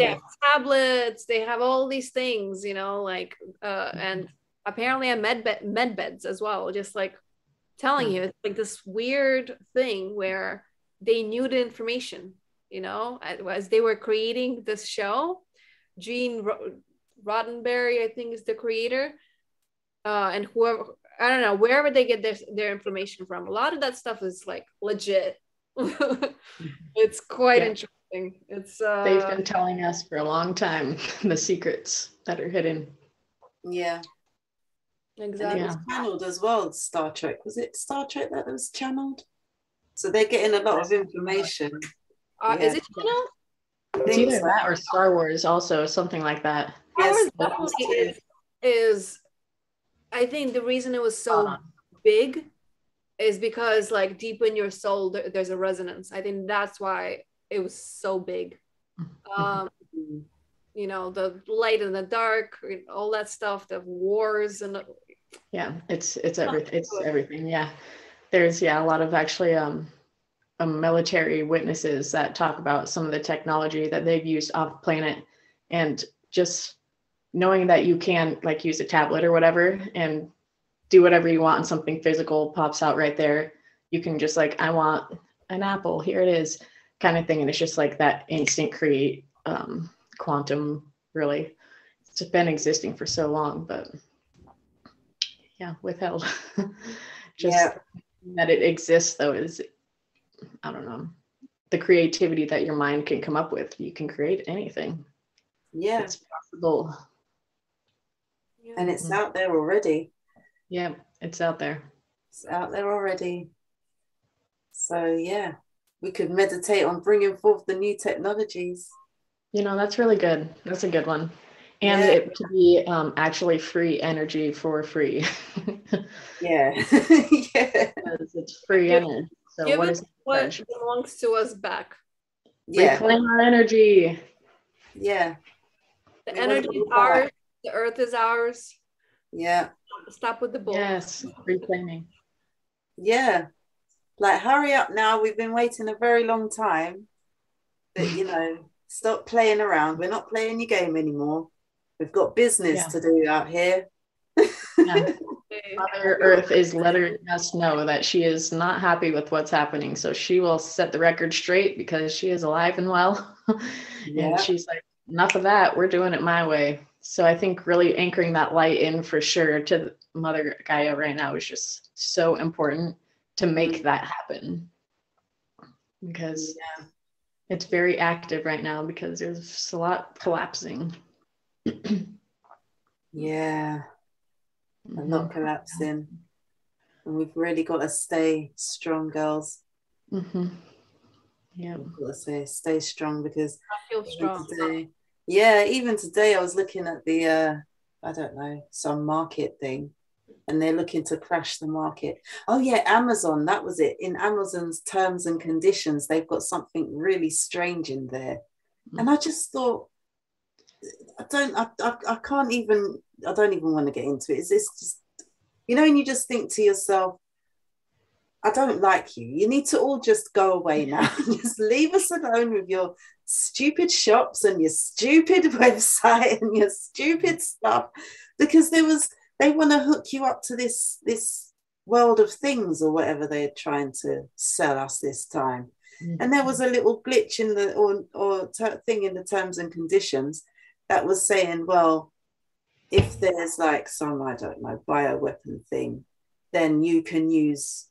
have tablets. They have all these things, and apparently a med beds as well. Just like telling you, it's like this weird thing where they knew the information. As they were creating this show. Gene Roddenberry, I think, is the creator, and whoever, I don't know, wherever they get their information from. A lot of that stuff is like legit. It's quite interesting. It's they've been telling us for a long time the secrets that are hidden. Yeah, exactly. And it was channeled as well. Star Trek, was it Star Trek that was channeled? So they're getting a lot of information. Is it channeled? It's either that or Star Wars, also something like that. Yes, is I think the reason it was so big is because, like, deep in your soul there's a resonance. I think that's why it was so big. The light and the dark, all that stuff, the wars and it's everything. Yeah, there's a lot of actually military witnesses that talk about some of the technology that they've used off planet And just knowing that you can like use a tablet or whatever and do whatever you want and something physical pops out right there. You can just like, I want an apple, here it is, kind of thing. And it's just like that instant create quantum, really. It's been existing for so long, but yeah, withheld. Just that it exists though is, I don't know, the creativity that your mind can come up with. You can create anything. Yeah. It's possible. And it's out there already. Yeah, it's out there. It's out there already. So yeah, we could meditate on bringing forth the new technologies. You know, that's really good. That's a good one. And it could be actually free energy for free. Yeah. Yeah. Because it's free energy. So give what is what belongs to us back? Yeah. Reclaim our energy. Yeah. The energy is ours. The earth is ours. Yeah. Stop with the bull. Yes, reclaiming. Yeah. Like, hurry up now. We've been waiting a very long time. But, you know, stop playing around. We're not playing your game anymore. We've got business to do out here. Yeah. Mother Earth is letting us know that she is not happy with what's happening. So she will set the record straight because she is alive and well. And she's like, enough of that. We're doing it my way. So I think really anchoring that light in for sure to Mother Gaia right now is just so important to make that happen. Because it's very active right now because there's a lot collapsing. Yeah. A lot collapsing. And we've really got to stay strong, girls. Yeah. We've got to stay strong because I feel strong. Even today I was looking at the I don't know, some market thing, and they're looking to crash the market. Oh yeah, Amazon, that was it. In Amazon's terms and conditions, they've got something really strange in there. And I just thought, I don't even want to get into it. Is this just, you know, and you just think to yourself, I don't like you. You need to all just go away now. Just leave us alone with your stupid shops and your stupid website and your stupid stuff, because they want to hook you up to this world of things or whatever they're trying to sell us this time. And there was a little glitch in the thing in the terms and conditions that was saying, well, if there's like some, I don't know, bioweapon thing, then you can use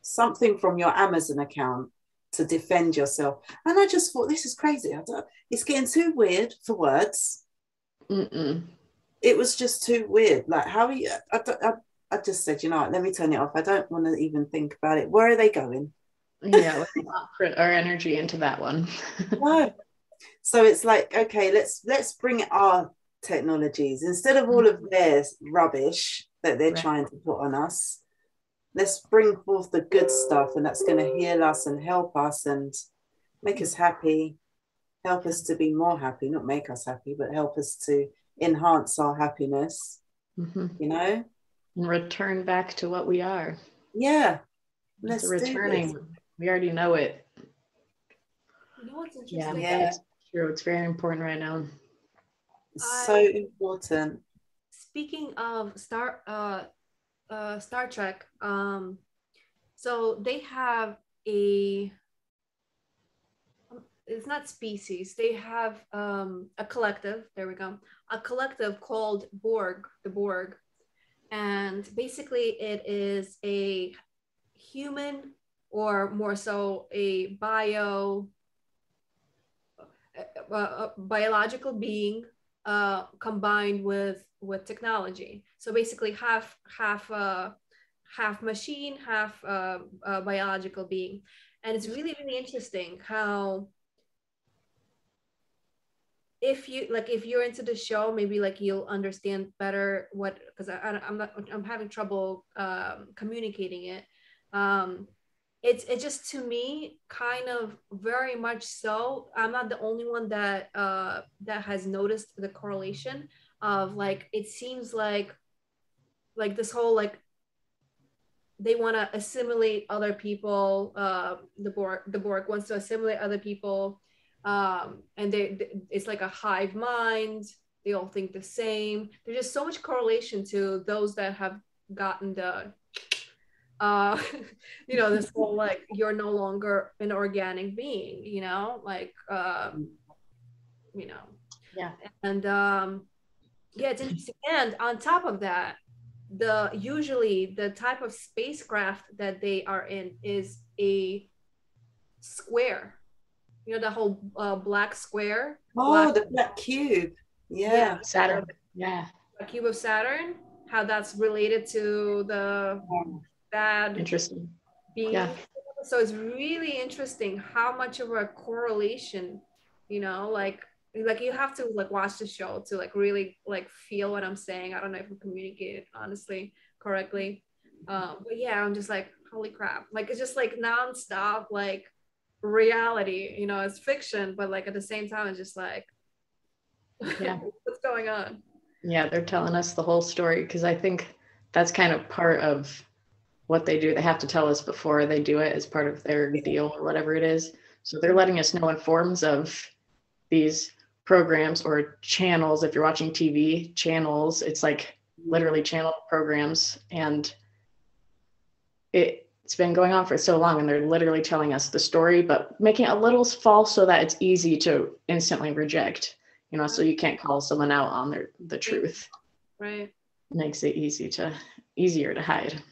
something from your Amazon account to defend yourself. And I just thought, this is crazy. It's getting too weird for words. It was just too weird. Like, how are you? I just said, you know what, let me turn it off. I don't want to even think about it. Where are they going? Yeah, let's not put our energy into that one. No. So it's like, okay, let's bring our technologies instead of all of their rubbish that they're trying to put on us. Let's bring forth the good stuff, and that's going to heal us and help us and make us happy, help us to be more happy, not make us happy, but help us to enhance our happiness, you know? And return back to what we are. Yeah. Let's returning. We already know it. You know what's interesting? Yeah, it's true. It's very important right now. It's so important. Speaking of Star Trek, so they have it's not species, they have a collective, there we go, a collective called the Borg, and basically it is a human, or more so a biological being combined with technology. So basically half machine, half biological being. And it's really, really interesting how if you're into the show, maybe like you'll understand better what, because I'm having trouble communicating it. It's just, to me, kind of very much so. I'm not the only one that has noticed the correlation of, like, it seems like this whole, like, they want to assimilate other people. The Borg wants to assimilate other people, And it's like a hive mind. They all think the same. There's just so much correlation to those that have gotten the this whole like you're no longer an organic being, like Yeah. And it's interesting. And on top of that, usually the type of spacecraft that they are in is a square. The whole black square. The black cube. Yeah. Saturn. Yeah. A cube of Saturn. How that's related to the bad. Interesting. Being. Yeah. So it's really interesting how much of a correlation, like you have to like watch the show to like really like feel what I'm saying. I don't know if we communicated honestly correctly, but yeah, I'm just like, holy crap, like it's just like nonstop like reality. It's fiction, but like at the same time it's just like, yeah, what's going on? Yeah, they're telling us the whole story, because I think that's kind of part of what they do. They have to tell us before they do it as part of their deal or whatever it is. So they're letting us know in forms of these programs or channels. If you're watching TV channels, it's like literally channel programs, and it's been going on for so long, and they're literally telling us the story, but making it a little false so that it's easy to instantly reject, so you can't call someone out on the truth. Right. Makes it easier to hide.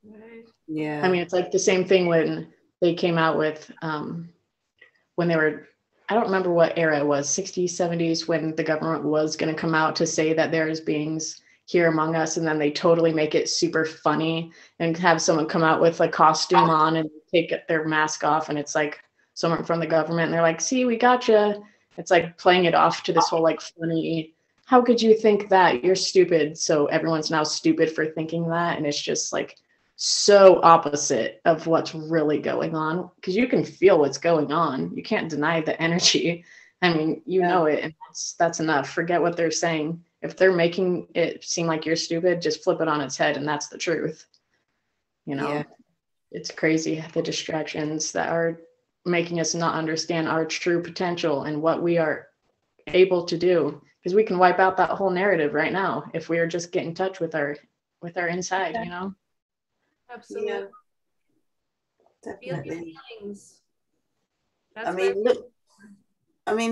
Right. Yeah. I mean, it's like the same thing when they came out with, when they were, I don't remember what era it was, 60s, 70s, when the government was going to come out to say that there's beings here among us, and then they totally make it super funny and have someone come out with a costume on and take their mask off, and it's like someone from the government, and they're like, see, we gotcha. It's like playing it off to this whole like funny, how could you think that? You're stupid. So everyone's now stupid for thinking that, and it's just like so opposite of what's really going on, because you can feel what's going on. You can't deny the energy. I mean, know it, and that's enough. Forget what they're saying. If they're making it seem like you're stupid, just flip it on its head, and that's the truth. It's crazy, the distractions that are making us not understand our true potential and what we are able to do, because we can wipe out that whole narrative right now if we are just get in touch with our inside. Absolutely. Yeah. Definitely. Feel your feelings.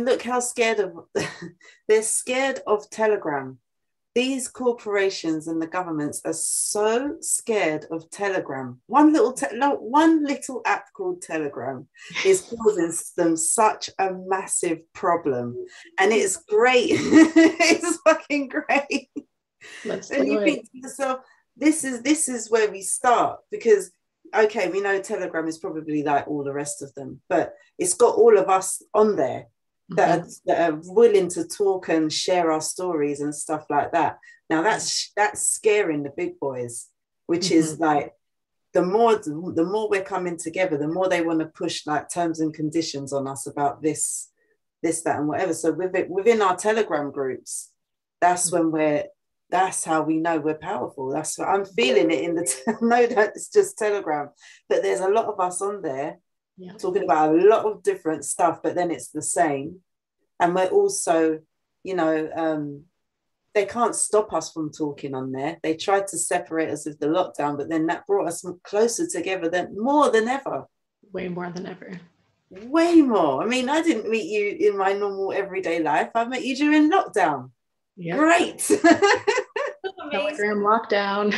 Look how scared of they're scared of Telegram. These corporations and the governments are so scared of Telegram. One little app called Telegram is causing them such a massive problem, and it's great. It's fucking great. And you think to yourself, this is where we start, because okay, we know Telegram is probably like all the rest of them, but it's got all of us on there that are willing to talk and share our stories and stuff like that. Now that's scaring the big boys, which is like the more we're coming together, the more they want to push like terms and conditions on us about this, that, and whatever. So within our Telegram groups, that's how we know we're powerful. That's what I'm feeling it in the no, that it's just Telegram, but there's a lot of us on there talking about a lot of different stuff, but then it's the same. And we're also, they can't stop us from talking on there. They tried to separate us with the lockdown, but then that brought us closer together more than ever. Way more than ever. Way more. I mean, I didn't meet you in my normal everyday life. I met you during lockdown. Yep. Great. Telegram lockdown.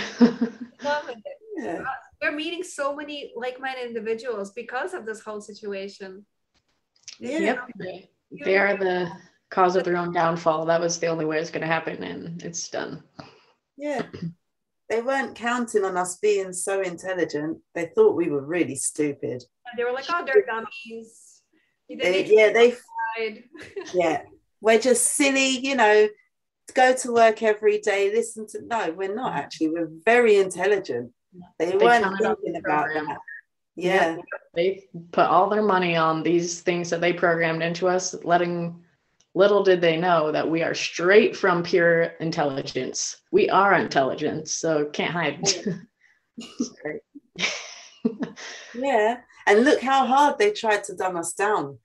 Love it. Yeah. We're meeting so many like-minded individuals because of this whole situation. Yep. They are the cause of their own downfall. That was the only way it's going to happen, and it's done. Yeah. They weren't counting on us being so intelligent. They thought we were really stupid. They were like, oh, they're dummies. We're just silly, go to work every day, listen to, no, we're not actually. We're very intelligent. They weren't thinking about that. Yeah. They put all their money on these things that they programmed into us, little did they know that we are straight from pure intelligence. We are intelligence, so can't hide. Yeah. And look how hard they tried to dumb us down.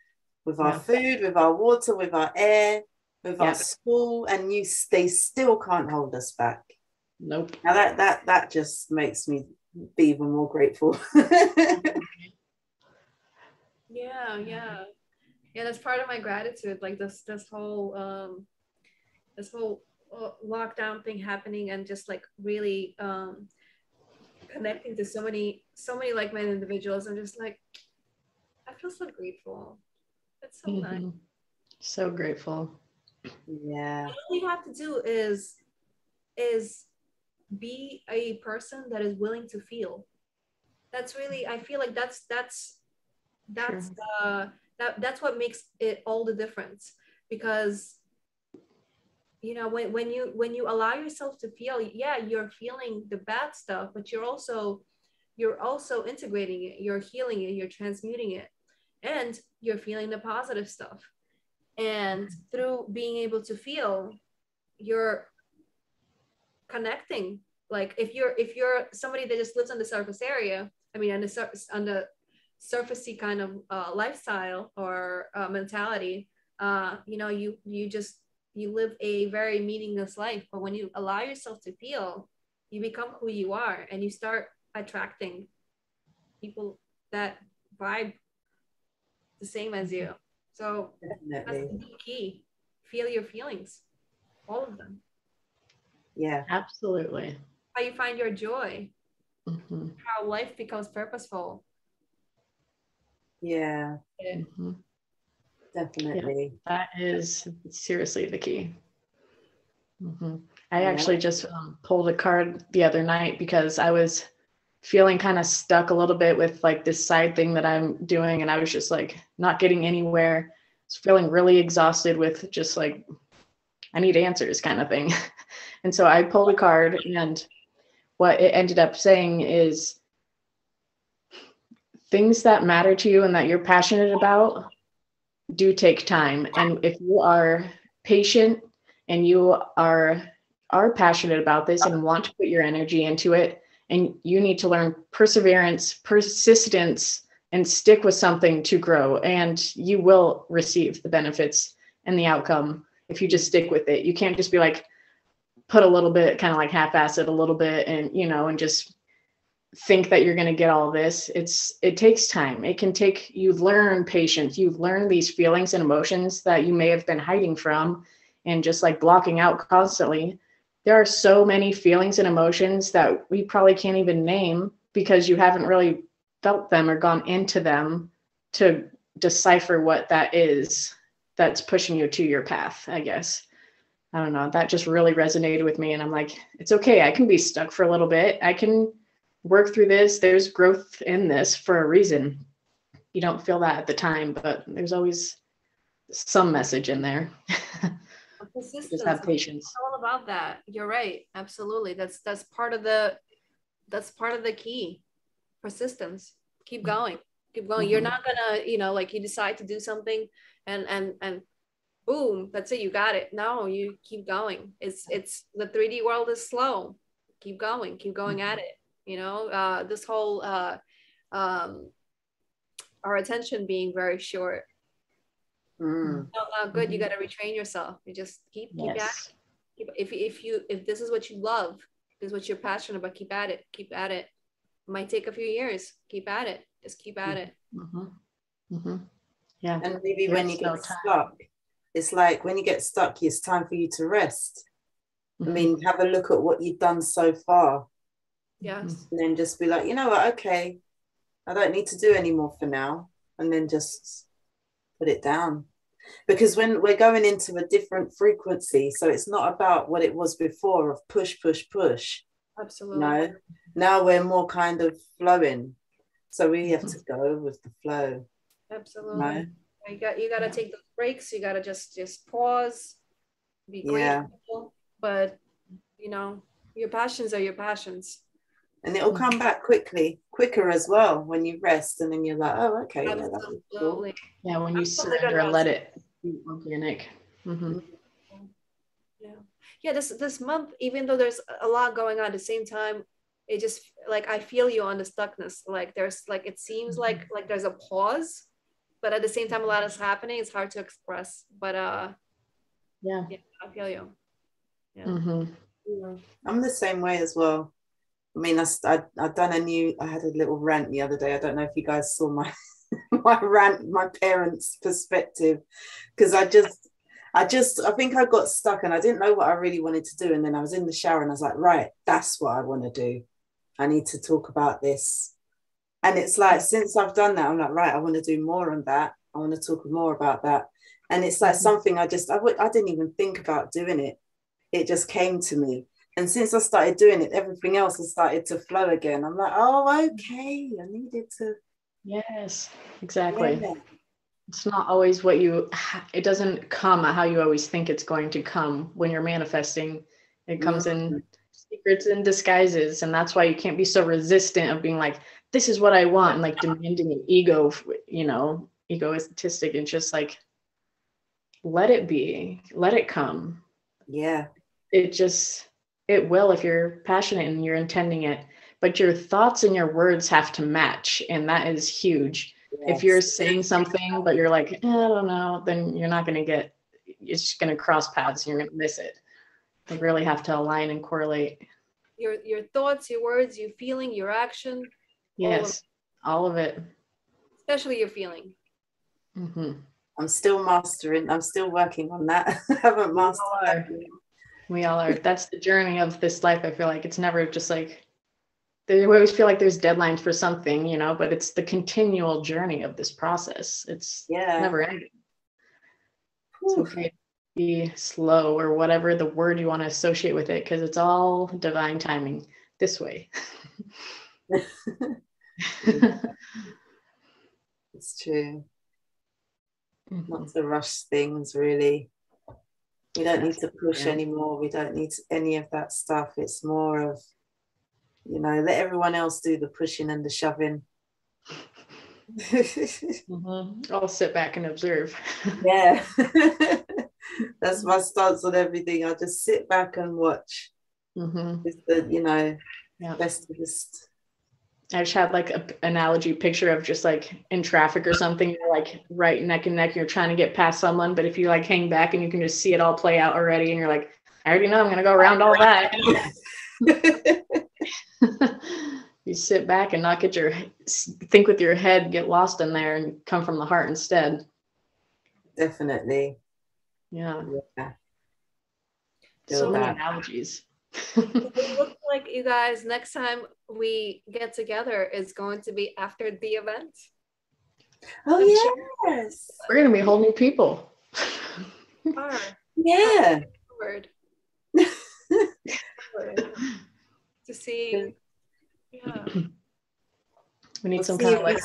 with our food, with our water, with our air, with our school, and they still can't hold us back. Nope. Now that just makes me be even more grateful. Yeah, that's part of my gratitude. Like this whole lockdown thing happening, and just like really connecting to so many like-minded individuals. I'm just like, I feel so grateful. That's so nice. So grateful. Yeah. All we have to do is be a person that is willing to feel. That's really, I feel like that's what makes it all the difference. Because you know, when you allow yourself to feel, yeah, you're feeling the bad stuff, but you're also integrating it, you're healing it, you're transmuting it, and you're feeling the positive stuff. And through being able to feel, you're connecting. Like if you're somebody that just lives on the surface area, I mean on the surfacey kind of lifestyle or mentality, you know, you live a very meaningless life. But when you allow yourself to feel, you become who you are, and you start attracting people that vibe the same as you. So definitely. That's the key. Feel your feelings, all of them. Yeah, absolutely. How you find your joy, how life becomes purposeful. Yeah. Definitely. Yeah, that is seriously the key. I actually just pulled a card the other night because I was feeling kind of stuck a little bit with like this side thing that I'm doing, and I was just like not getting anywhere. I was feeling really exhausted with just like, I need answers kind of thing. And so I pulled a card, and what it ended up saying is things that matter to you and that you're passionate about do take time. And if you are patient and you are passionate about this and want to put your energy into it, and you need to learn perseverance, persistence, and stick with something to grow, and you will receive the benefits and the outcome if you just stick with it. You can't just be like, put a little bit, kind of like half-ass it a little bit, and you know, and just think that you're going to get all this. It takes time. It can take, you learn patience, you learn these feelings and emotions that you may have been hiding from and just like blocking out constantly. There are so many feelings and emotions that we probably can't even name because you haven't really felt them or gone into them to decipher what that is that's pushing you to your path, I guess. I don't know. That just really resonated with me. And I'm like, it's okay. I can be stuck for a little bit. I can work through this. There's growth in this for a reason. You don't feel that at the time, but there's always some message in there. Persistence. Just have patience. It's all about that. You're right. Absolutely. That's part of the key. Persistence. Keep going. Keep going. You're not gonna, you know, like you decide to do something and boom, that's it, you got it. No, you keep going. It's the 3D world is slow. Keep going at it. You know, this whole our attention being very short. Not good. You got to retrain yourself. You just keep at it. If this is what you love, this is what you're passionate about, keep at it. It might take a few years. Keep at it. Just keep at it. Yeah. And maybe when you get stuck, it's like when you get stuck, it's time for you to rest. I mean, have a look at what you've done so far. Yes. And then just be like, you know what, okay, I don't need to do any more for now. And then just put it down. Because when we're going into a different frequency, so it's not about what it was before of push. Absolutely. You know? Now we're more kind of flowing. So we have to go with the flow. Absolutely. You know? You got to take those breaks. You got to just pause, be grateful. But, you know, your passions are your passions. And it'll come back quicker as well when you rest, and then you're like, oh, okay. Absolutely. Cool. Yeah, when you surrender and let it be organic. Yeah, this month, even though there's a lot going on at the same time, it just like I feel you on the stuckness. Like there's like it seems like there's a pause, but at the same time, a lot is happening. It's hard to express, but yeah, I feel you. Yeah. Mm-hmm. I'm the same way as well. I mean, I've done I had a little rant the other day. I don't know if you guys saw my my rant, my parents' perspective, because I think I got stuck and I didn't know what I really wanted to do. And then I was in the shower and I was like, right, that's what I want to do. I need to talk about this. And it's like, since I've done that, I'm like, right, I want to do more on that. I want to talk more about that. And it's like something I didn't even think about doing it. It just came to me. And since I started doing it, everything else has started to flow again. I'm like, oh, okay. I needed to. Yes, exactly. Yeah. It's not always it doesn't come how you always think it's going to come when you're manifesting. It comes in secrets and disguises. And that's why you can't be so resistant of being like, this is what I want, and like demanding an ego, egoistic, and just like, let it be, let it come. Yeah. It will if you're passionate and you're intending it, but your thoughts and your words have to match. And that is huge. Yes. If you're saying something, but you're like, I don't know, then you're not going to it's just going to cross paths. And you're going to miss it. You really have to align and correlate. Your thoughts, your words, your feeling, your action. Yes. All of it. Especially your feeling. Mm-hmm. I'm still mastering. I'm still working on that. I haven't mastered that. We all are. That's the journey of this life. I feel like it's never just like, we always feel like there's deadlines for something, but it's the continual journey of this process. It's never ending. It's okay to be slow or whatever the word you want to associate with it, because it's all divine timing this way. It's true. Not to rush things, really. We don't need to push anymore. We don't need any of that stuff. It's more of, let everyone else do the pushing and the shoving. I'll sit back and observe. Yeah. That's my stance on everything. I'll just sit back and watch. It's the, best of this. I just had like an analogy picture of just like in traffic or something, you're like right neck and neck, you're trying to get past someone, but if you like hang back and you can just see it all play out already, and you're like, I already know I'm gonna go around all that. You sit back and not think with your head, get lost in there and come from the heart instead. Definitely. Yeah. So many analogies. It looks like, you guys, next time we get together is going to be after the event. Oh, yes. We're going to be whole new people. Yeah. Word. To see. Yeah. We need some kind of like.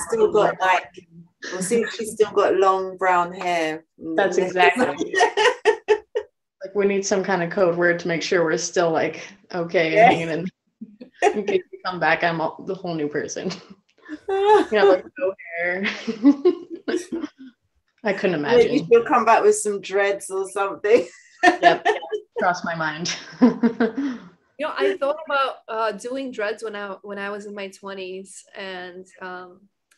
We'll see if she's still got long brown hair. That's exactly. Like we need some kind of code word to make sure we're still like okay and hanging in case we come back. I'm the whole new person. Like no hair. I couldn't imagine. Maybe she'll come back with some dreads or something. Yep. Crossed my mind. I thought about doing dreads when I was in my 20s, and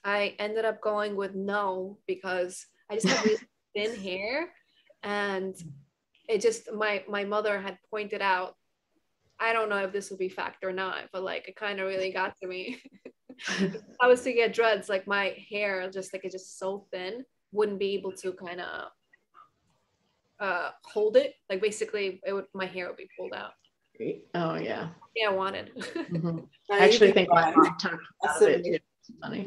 I ended up going with no, because I just have really thin hair, and it just my mother had pointed out, I don't know if this will be fact or not, but like it kind of really got to me. If I was to get dreads, like my hair it's just so thin, wouldn't be able to kind of hold it. Like basically my hair would be pulled out. Oh yeah. Yeah, I wanted. I actually think my mom talked about it too. It's funny.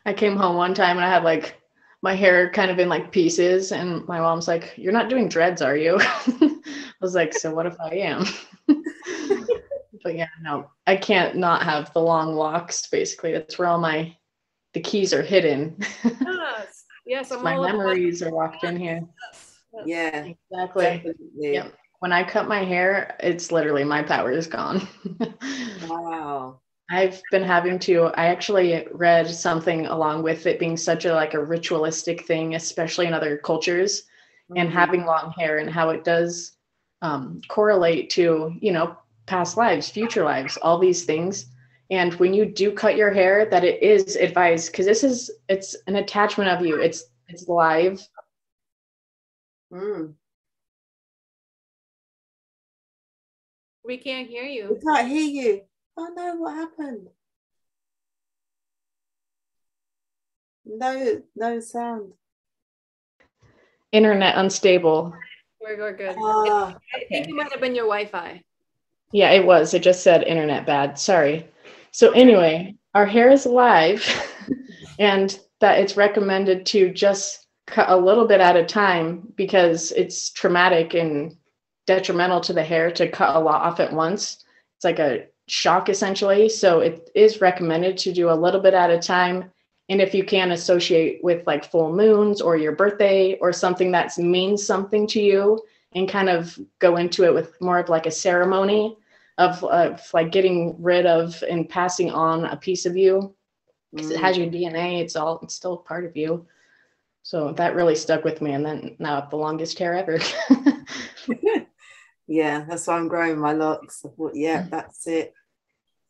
I came home one time and I had like my hair kind of in like pieces, and my mom's like, "You're not doing dreads, are you?" I was like, "So what if I am?" But yeah, no, I can't not have the long locks. Basically, that's where all the keys are hidden. Yes, my memories are locked in here. Yeah, exactly. Definitely. Yep. When I cut my hair, it's literally my power is gone. Wow. I've been having to, I actually read something along with it being such a ritualistic thing, especially in other cultures, and having long hair and how it does correlate to, past lives, future lives, all these things. And when you do cut your hair, that it is advised, because it's an attachment of you. It's live. We can't hear you. We can't hear you. Oh no, what happened? No sound. Internet unstable. We're good. I think it might have been your Wi-Fi. Yeah, it was. It just said internet bad. Sorry. So anyway, our hair is live and that it's recommended to just cut a little bit at a time because it's traumatic and detrimental to the hair to cut a lot off at once. It's like a shock essentially. So it is recommended to do a little bit at a time. And if you can associate with like full moons or your birthday or something that means something to you and kind of go into it with more of like a ceremony of like getting rid of and passing on a piece of you because it has your DNA. It's still part of you. So that really stuck with me. And then now I have the longest hair ever. Yeah, that's why I'm growing my locks. I thought, yeah, that's it.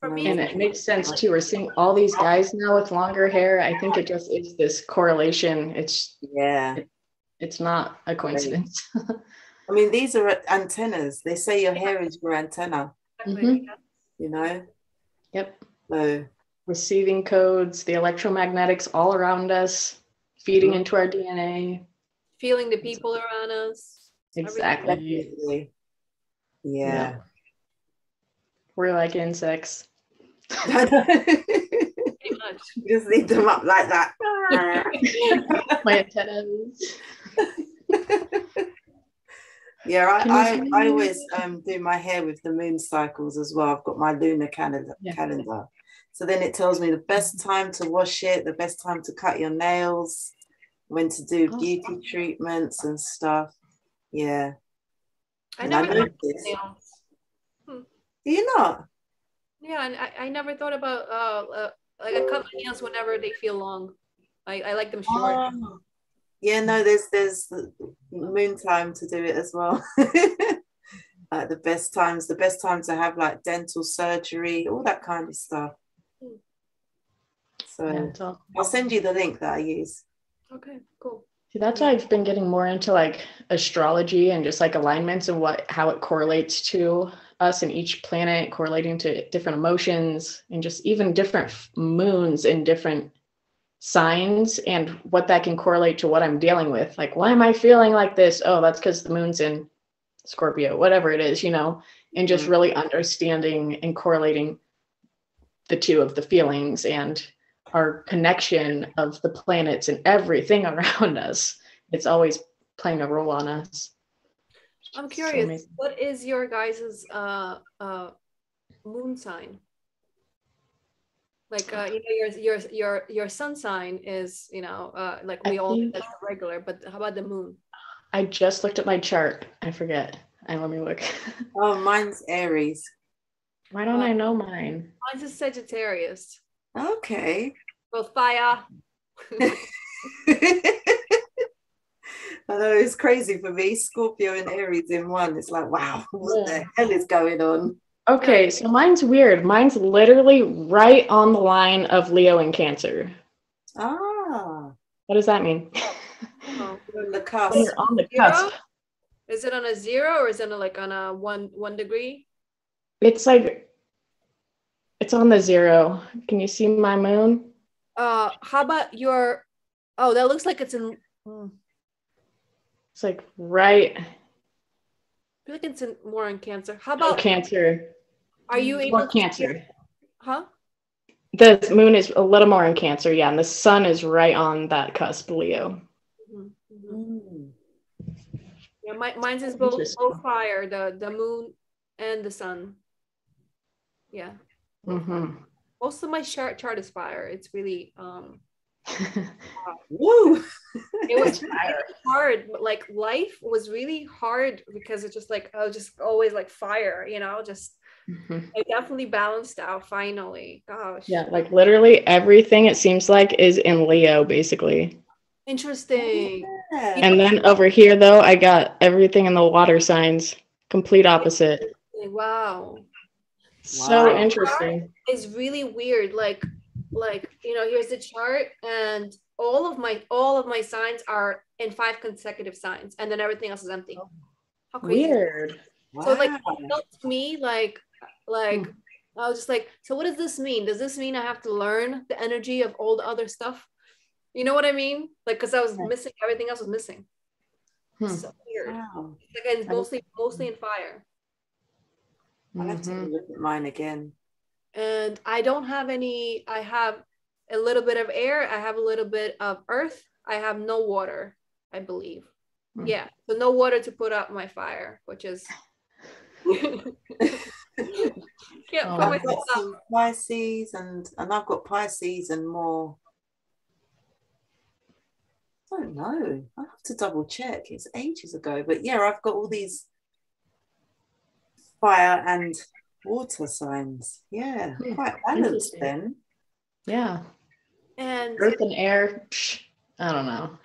For me, and it makes sense too. We're seeing all these guys now with longer hair. I think it just is this correlation. It's not a coincidence. I mean, these are antennas. They say your hair is your antenna. Mm-hmm. You know? Yep. So receiving codes, the electromagnetics all around us, feeding into our DNA. Feeling the people around us. Exactly. Yeah. We're like insects. Pretty much. Just leave them up like that. My antennas. Yeah, I always do my hair with the moon cycles as well. I've got my lunar calendar. So then it tells me the best time to wash it, the best time to cut your nails, when to do beauty treatments and stuff. Yeah. I never cut nails. Do you not? Yeah, and I never thought about like I cut my nails whenever they feel long. I like them short. Yeah, no, there's the moon time to do it as well. Like the best time to have like dental surgery, all that kind of stuff. So I'll send you the link that I use. Okay, cool. See, that's why I've been getting more into like astrology and just like alignments and how it correlates to us and each planet correlating to different emotions and just even different moons and different signs and what that can correlate to what I'm dealing with. Like, why am I feeling like this? Oh, that's because the moon's in Scorpio, whatever it is, and just really understanding and correlating the two of the feelings and our connection of the planets and everything around us. It's always playing a role on us. I'm curious, what is your guys's moon sign? Like your sun sign is like we all that's regular, but how about the moon? I just looked at my chart. I forget. Let me look. Oh, mine's Aries. Why don't I know mine? Mine's a Sagittarius. Okay. Well, fire. I know it's crazy for me. Scorpio and Aries in one. It's like, wow, what the hell is going on? Okay, so mine's weird. Mine's literally right on the line of Leo and Cancer. Ah. What does that mean? Oh, you're on the cusp. When you're on the cusp. Is it on a 0 or is it on a one degree? It's like, it's on the 0. Can you see my moon? How about your, that looks like it's in. It's like right. I feel like it's more in Cancer. How about Cancer? Are you able to Cancer? Huh? The moon is a little more in Cancer, yeah, and the sun is right on that cusp, Leo. Yeah, mine's is both fire, the moon and the sun. Yeah. Most of my chart is fire. It's really Woo! It was hard. Like life was really hard because it's just like just always like fire, just it definitely balanced out finally. Gosh. Yeah, like literally everything it seems like is in Leo basically. Interesting. Yeah. And then over here though, I got everything in the water signs, complete opposite. Wow. So interesting. It's really weird. Like, you know, here's the chart, and all of my signs are in 5 consecutive signs, and then everything else is empty. How crazy. Weird. So like, it felt to me like I was just like, so what does this mean? Does this mean I have to learn the energy of all the other stuff? You know what I mean? Like, because I was missing, everything else was missing. So weird. Wow. Like, it's mostly in fire. I'll have to look at mine again. And I don't have any, I have a little bit of air, I have a little bit of earth, I have no water, I believe. Yeah, so no water to put out my fire, which is I've got some Pisces and I've got Pisces and more. I don't know. I have to double check. It's ages ago, but yeah, I've got all these fire and water signs. Yeah, quite balanced then. Yeah. And earth and air, I don't know.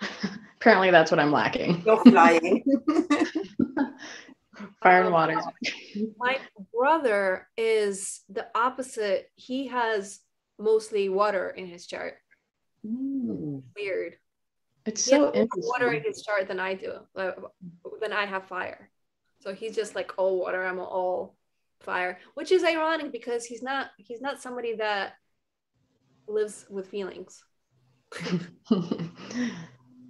Apparently that's what I'm lacking. You're flying. Fire and water. My brother is the opposite. He has mostly water in his chart. Weird. It's so interesting. Water in his chart than I do. Than I have fire. So he's just like all water. I'm all fire, which is ironic because he's not somebody that lives with feelings.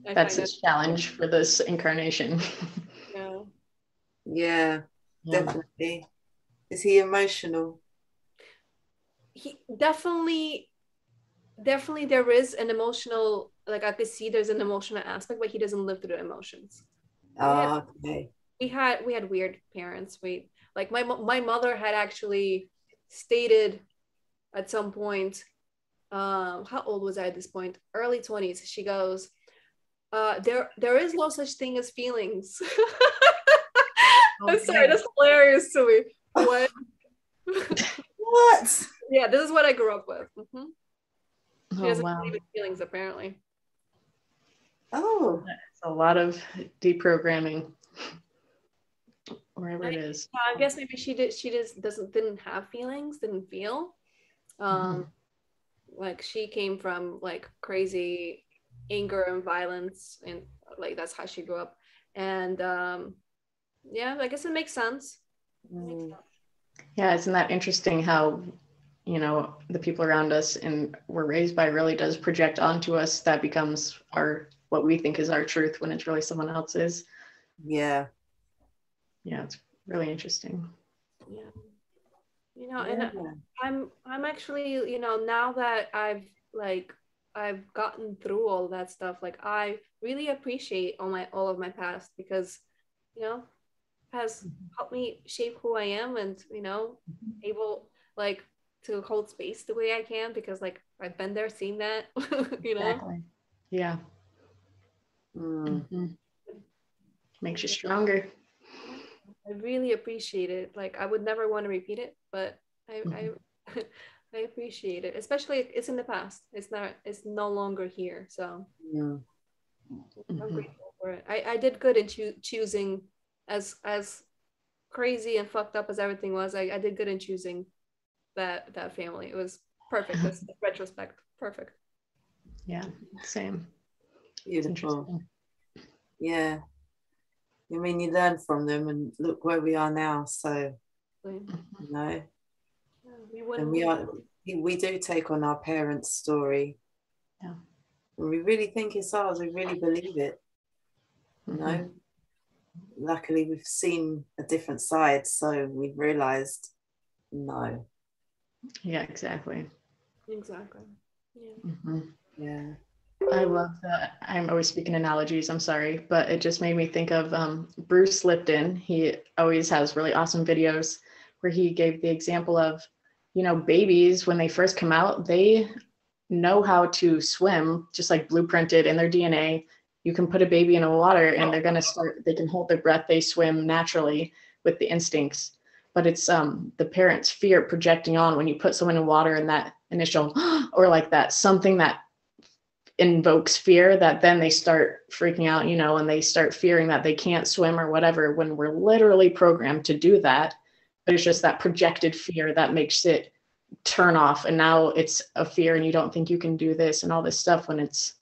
That's his challenge for this incarnation. Yeah, definitely. Is he emotional? He definitely there is an emotional, like I could see there's an emotional aspect, but he doesn't live through the emotions. Okay. We had weird parents. Like my mother had actually stated at some point, how old was I at this point? Early 20s. She goes, there is no such thing as feelings. I'm sorry, that's hilarious to me. What? What? Yeah, this is what I grew up with. She doesn't wow. believe in feelings, apparently. Oh, that's a lot of deprogramming, wherever it is. I guess maybe she didn't have feelings, didn't feel. Like she came from like crazy anger and violence, and like that's how she grew up. And yeah, I guess it makes sense. Yeah, isn't that interesting how, you know, the people around us and we're raised by really does project onto us, that becomes what we think is our truth when it's really someone else's. Yeah. Yeah, it's really interesting. Yeah. You know, and I'm actually, you know, now that I've gotten through all that stuff, like I really appreciate all of my past, because, you know, has helped me shape who I am, and, you know, able like to hold space the way I can, because like I've been there, seen that, you know. Exactly. Yeah. Makes you stronger. I really appreciate it. Like I would never want to repeat it, but I appreciate it. Especially it's in the past. It's no longer here. So I'm grateful for it. I did good in choosing, as crazy and fucked up as everything was. I did good in choosing that family. It was perfect. That's retrospect. Perfect. Yeah, same. Beautiful. Yeah. I mean, you learn from them, and look where we are now. So, you know, and we do take on our parents' story. Yeah. And we really think it's ours. We really believe it. You know, luckily we've seen a different side, so we've realized no. Yeah, exactly. Exactly. Yeah. Yeah. I love that. I'm always speaking analogies, I'm sorry, but it just made me think of Bruce Lipton. He always has really awesome videos where he gave the example of, you know, babies, when they first come out, they know how to swim, just like blueprinted in their DNA. You can put a baby in the water and they can hold their breath, they swim naturally with the instincts. But it's the parents' fear projecting on when you put someone in water, and that initial, or like that, something that invokes fear, that then they start freaking out, you know, and they start fearing that they can't swim or whatever, when we're literally programmed to do that. but it's just that projected fear that makes it turn off. And now it's a fear and you don't think you can do this and all this stuff when it's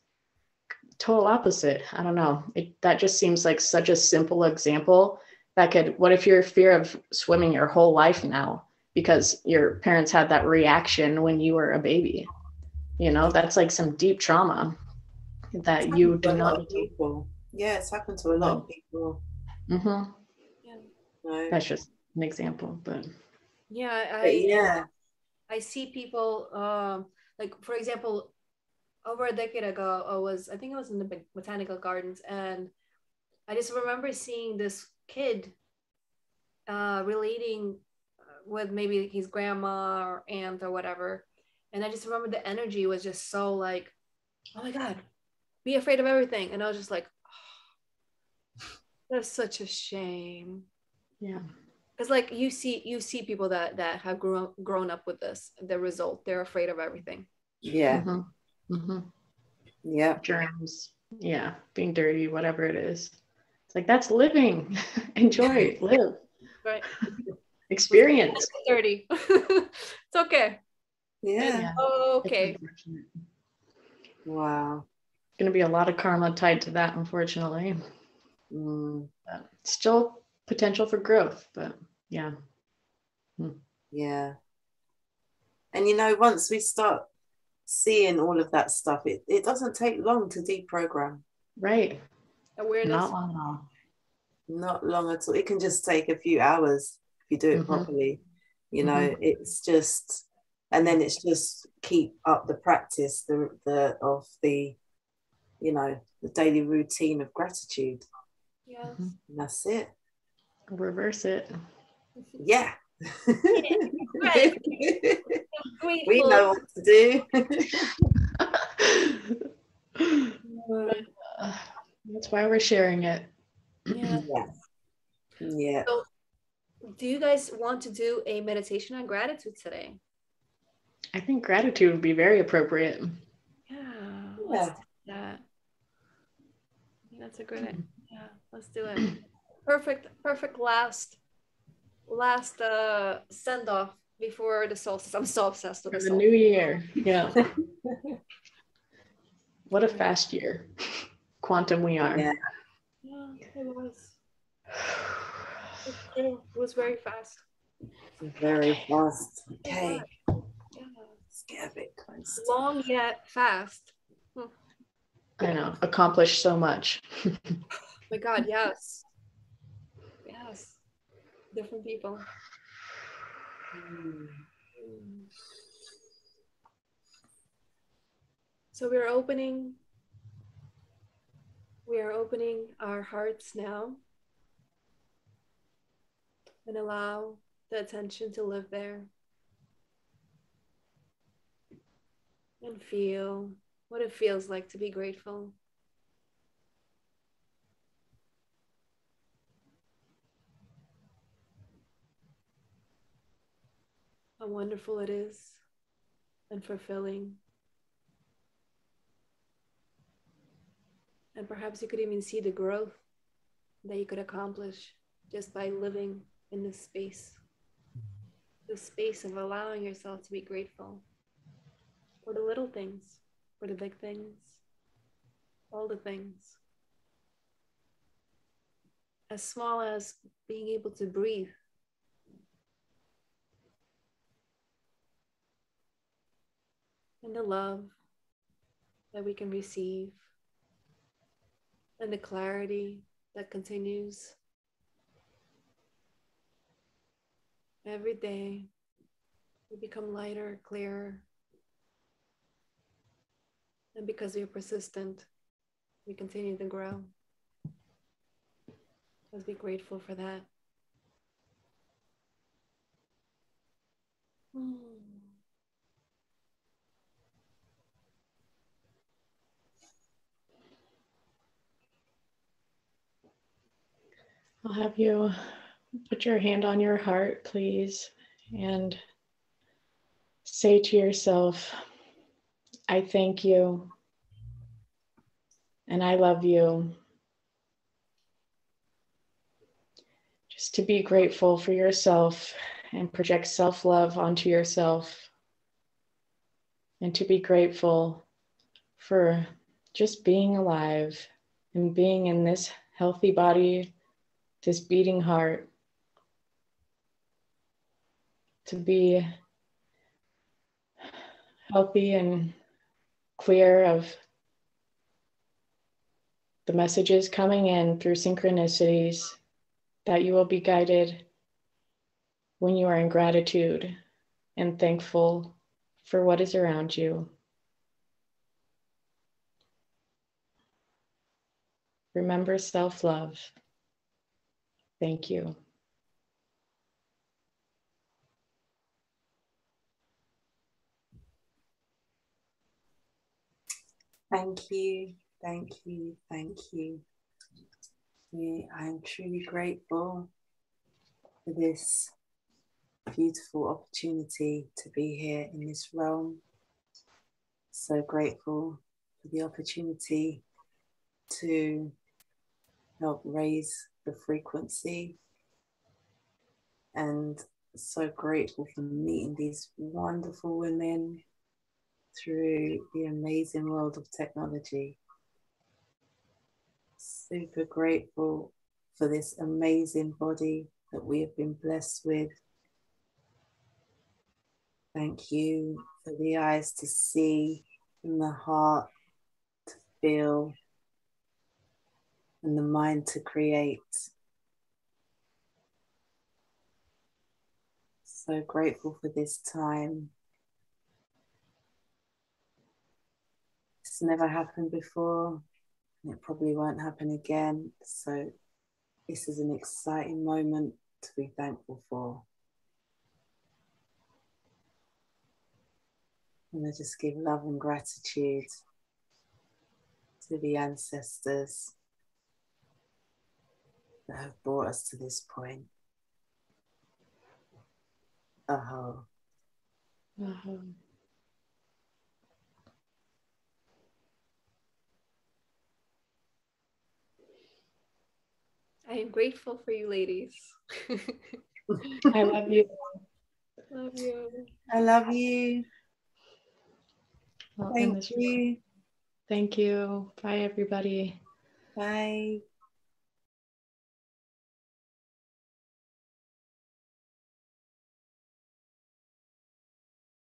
total opposite. I don't know. That just seems like such a simple example that could, what if you're fear of swimming your whole life now because your parents had that reaction when you were a baby? You know, that's like some deep trauma that you do not. People. Yeah, it's happened to a lot of people. Mm-hmm. Yeah. No. That's just an example, but I see people like, for example, over a decade ago, I think I was in the botanical gardens, and I just remember seeing this kid relating with maybe his grandma or aunt or whatever, and I just remember the energy was just so like, oh my God, be afraid of everything, and I was just like, oh, that's such a shame. Yeah. Because like you see people that have grown up with this, the result, they're afraid of everything. Yeah. Mm-hmm. Mm-hmm. Yeah. Germs. Yeah. Being dirty, whatever it is. It's like, that's living. Enjoy, live. Right. Experience. It's dirty. It's okay. Yeah. Okay. Wow. Going to be a lot of karma tied to that, unfortunately. But still potential for growth, but yeah. Yeah. And you know, once we start seeing all of that stuff, it doesn't take long to deprogram. Right. Awareness. Not long at all. Not long at all. It can just take a few hours if you do it properly. You know, it's just, and then it's just keep up the practice of the you know, the daily routine of gratitude. Yes. And that's it. Reverse it. Yeah. Right. We know what to do. That's why we're sharing it. Yeah. Yeah. So, do you guys want to do a meditation on gratitude today? I think gratitude would be very appropriate. Yeah. Let's do that. I think that's a good idea. Yeah, let's do it. Perfect last send off before the solstice. I'm so obsessed with For the the solstice. new year. Yeah. What a fast year. Quantum we are. Yeah, it was. It was very fast. Very fast. Okay. Yeah. Let's get a bit close. Long yet fast. I know. Accomplished so much. Oh my God, yes. Yes. Different people. So we are opening our hearts now and allow the attention to live there and feel what it feels like to be grateful. How wonderful it is and fulfilling. And perhaps you could even see the growth that you could accomplish just by living in this space of allowing yourself to be grateful for the little things, for the big things, all the things. As small as being able to breathe. And the love that we can receive. And the clarity that continues. Every day, we become lighter, clearer. And because we are persistent, we continue to grow. Let's be grateful for that. I'll have you put your hand on your heart, please, and say to yourself, I thank you, and I love you. Just to be grateful for yourself and project self-love onto yourself, and to be grateful for just being alive and being in this healthy body, this beating heart, to be healthy and clear of the messages coming in through synchronicities, that you will be guided when you are in gratitude and thankful for what is around you. Remember self-love. Thank you. Thank you, thank you, thank you. Yeah, I'm truly grateful for this beautiful opportunity to be here in this realm. So grateful for the opportunity to help raise the frequency, and so grateful for meeting these wonderful women through the amazing world of technology. Super grateful for this amazing body that we have been blessed with. Thank you for the eyes to see and the heart to feel and the mind to create. So grateful for this time. It's never happened before, and it probably won't happen again. So this is an exciting moment to be thankful for. And I just give love and gratitude to the ancestors that have brought us to this point. Aho. Aho. I am grateful for you ladies. I love you. Love you. I love you. Well, Thank you. Thank you. Bye, everybody. Bye.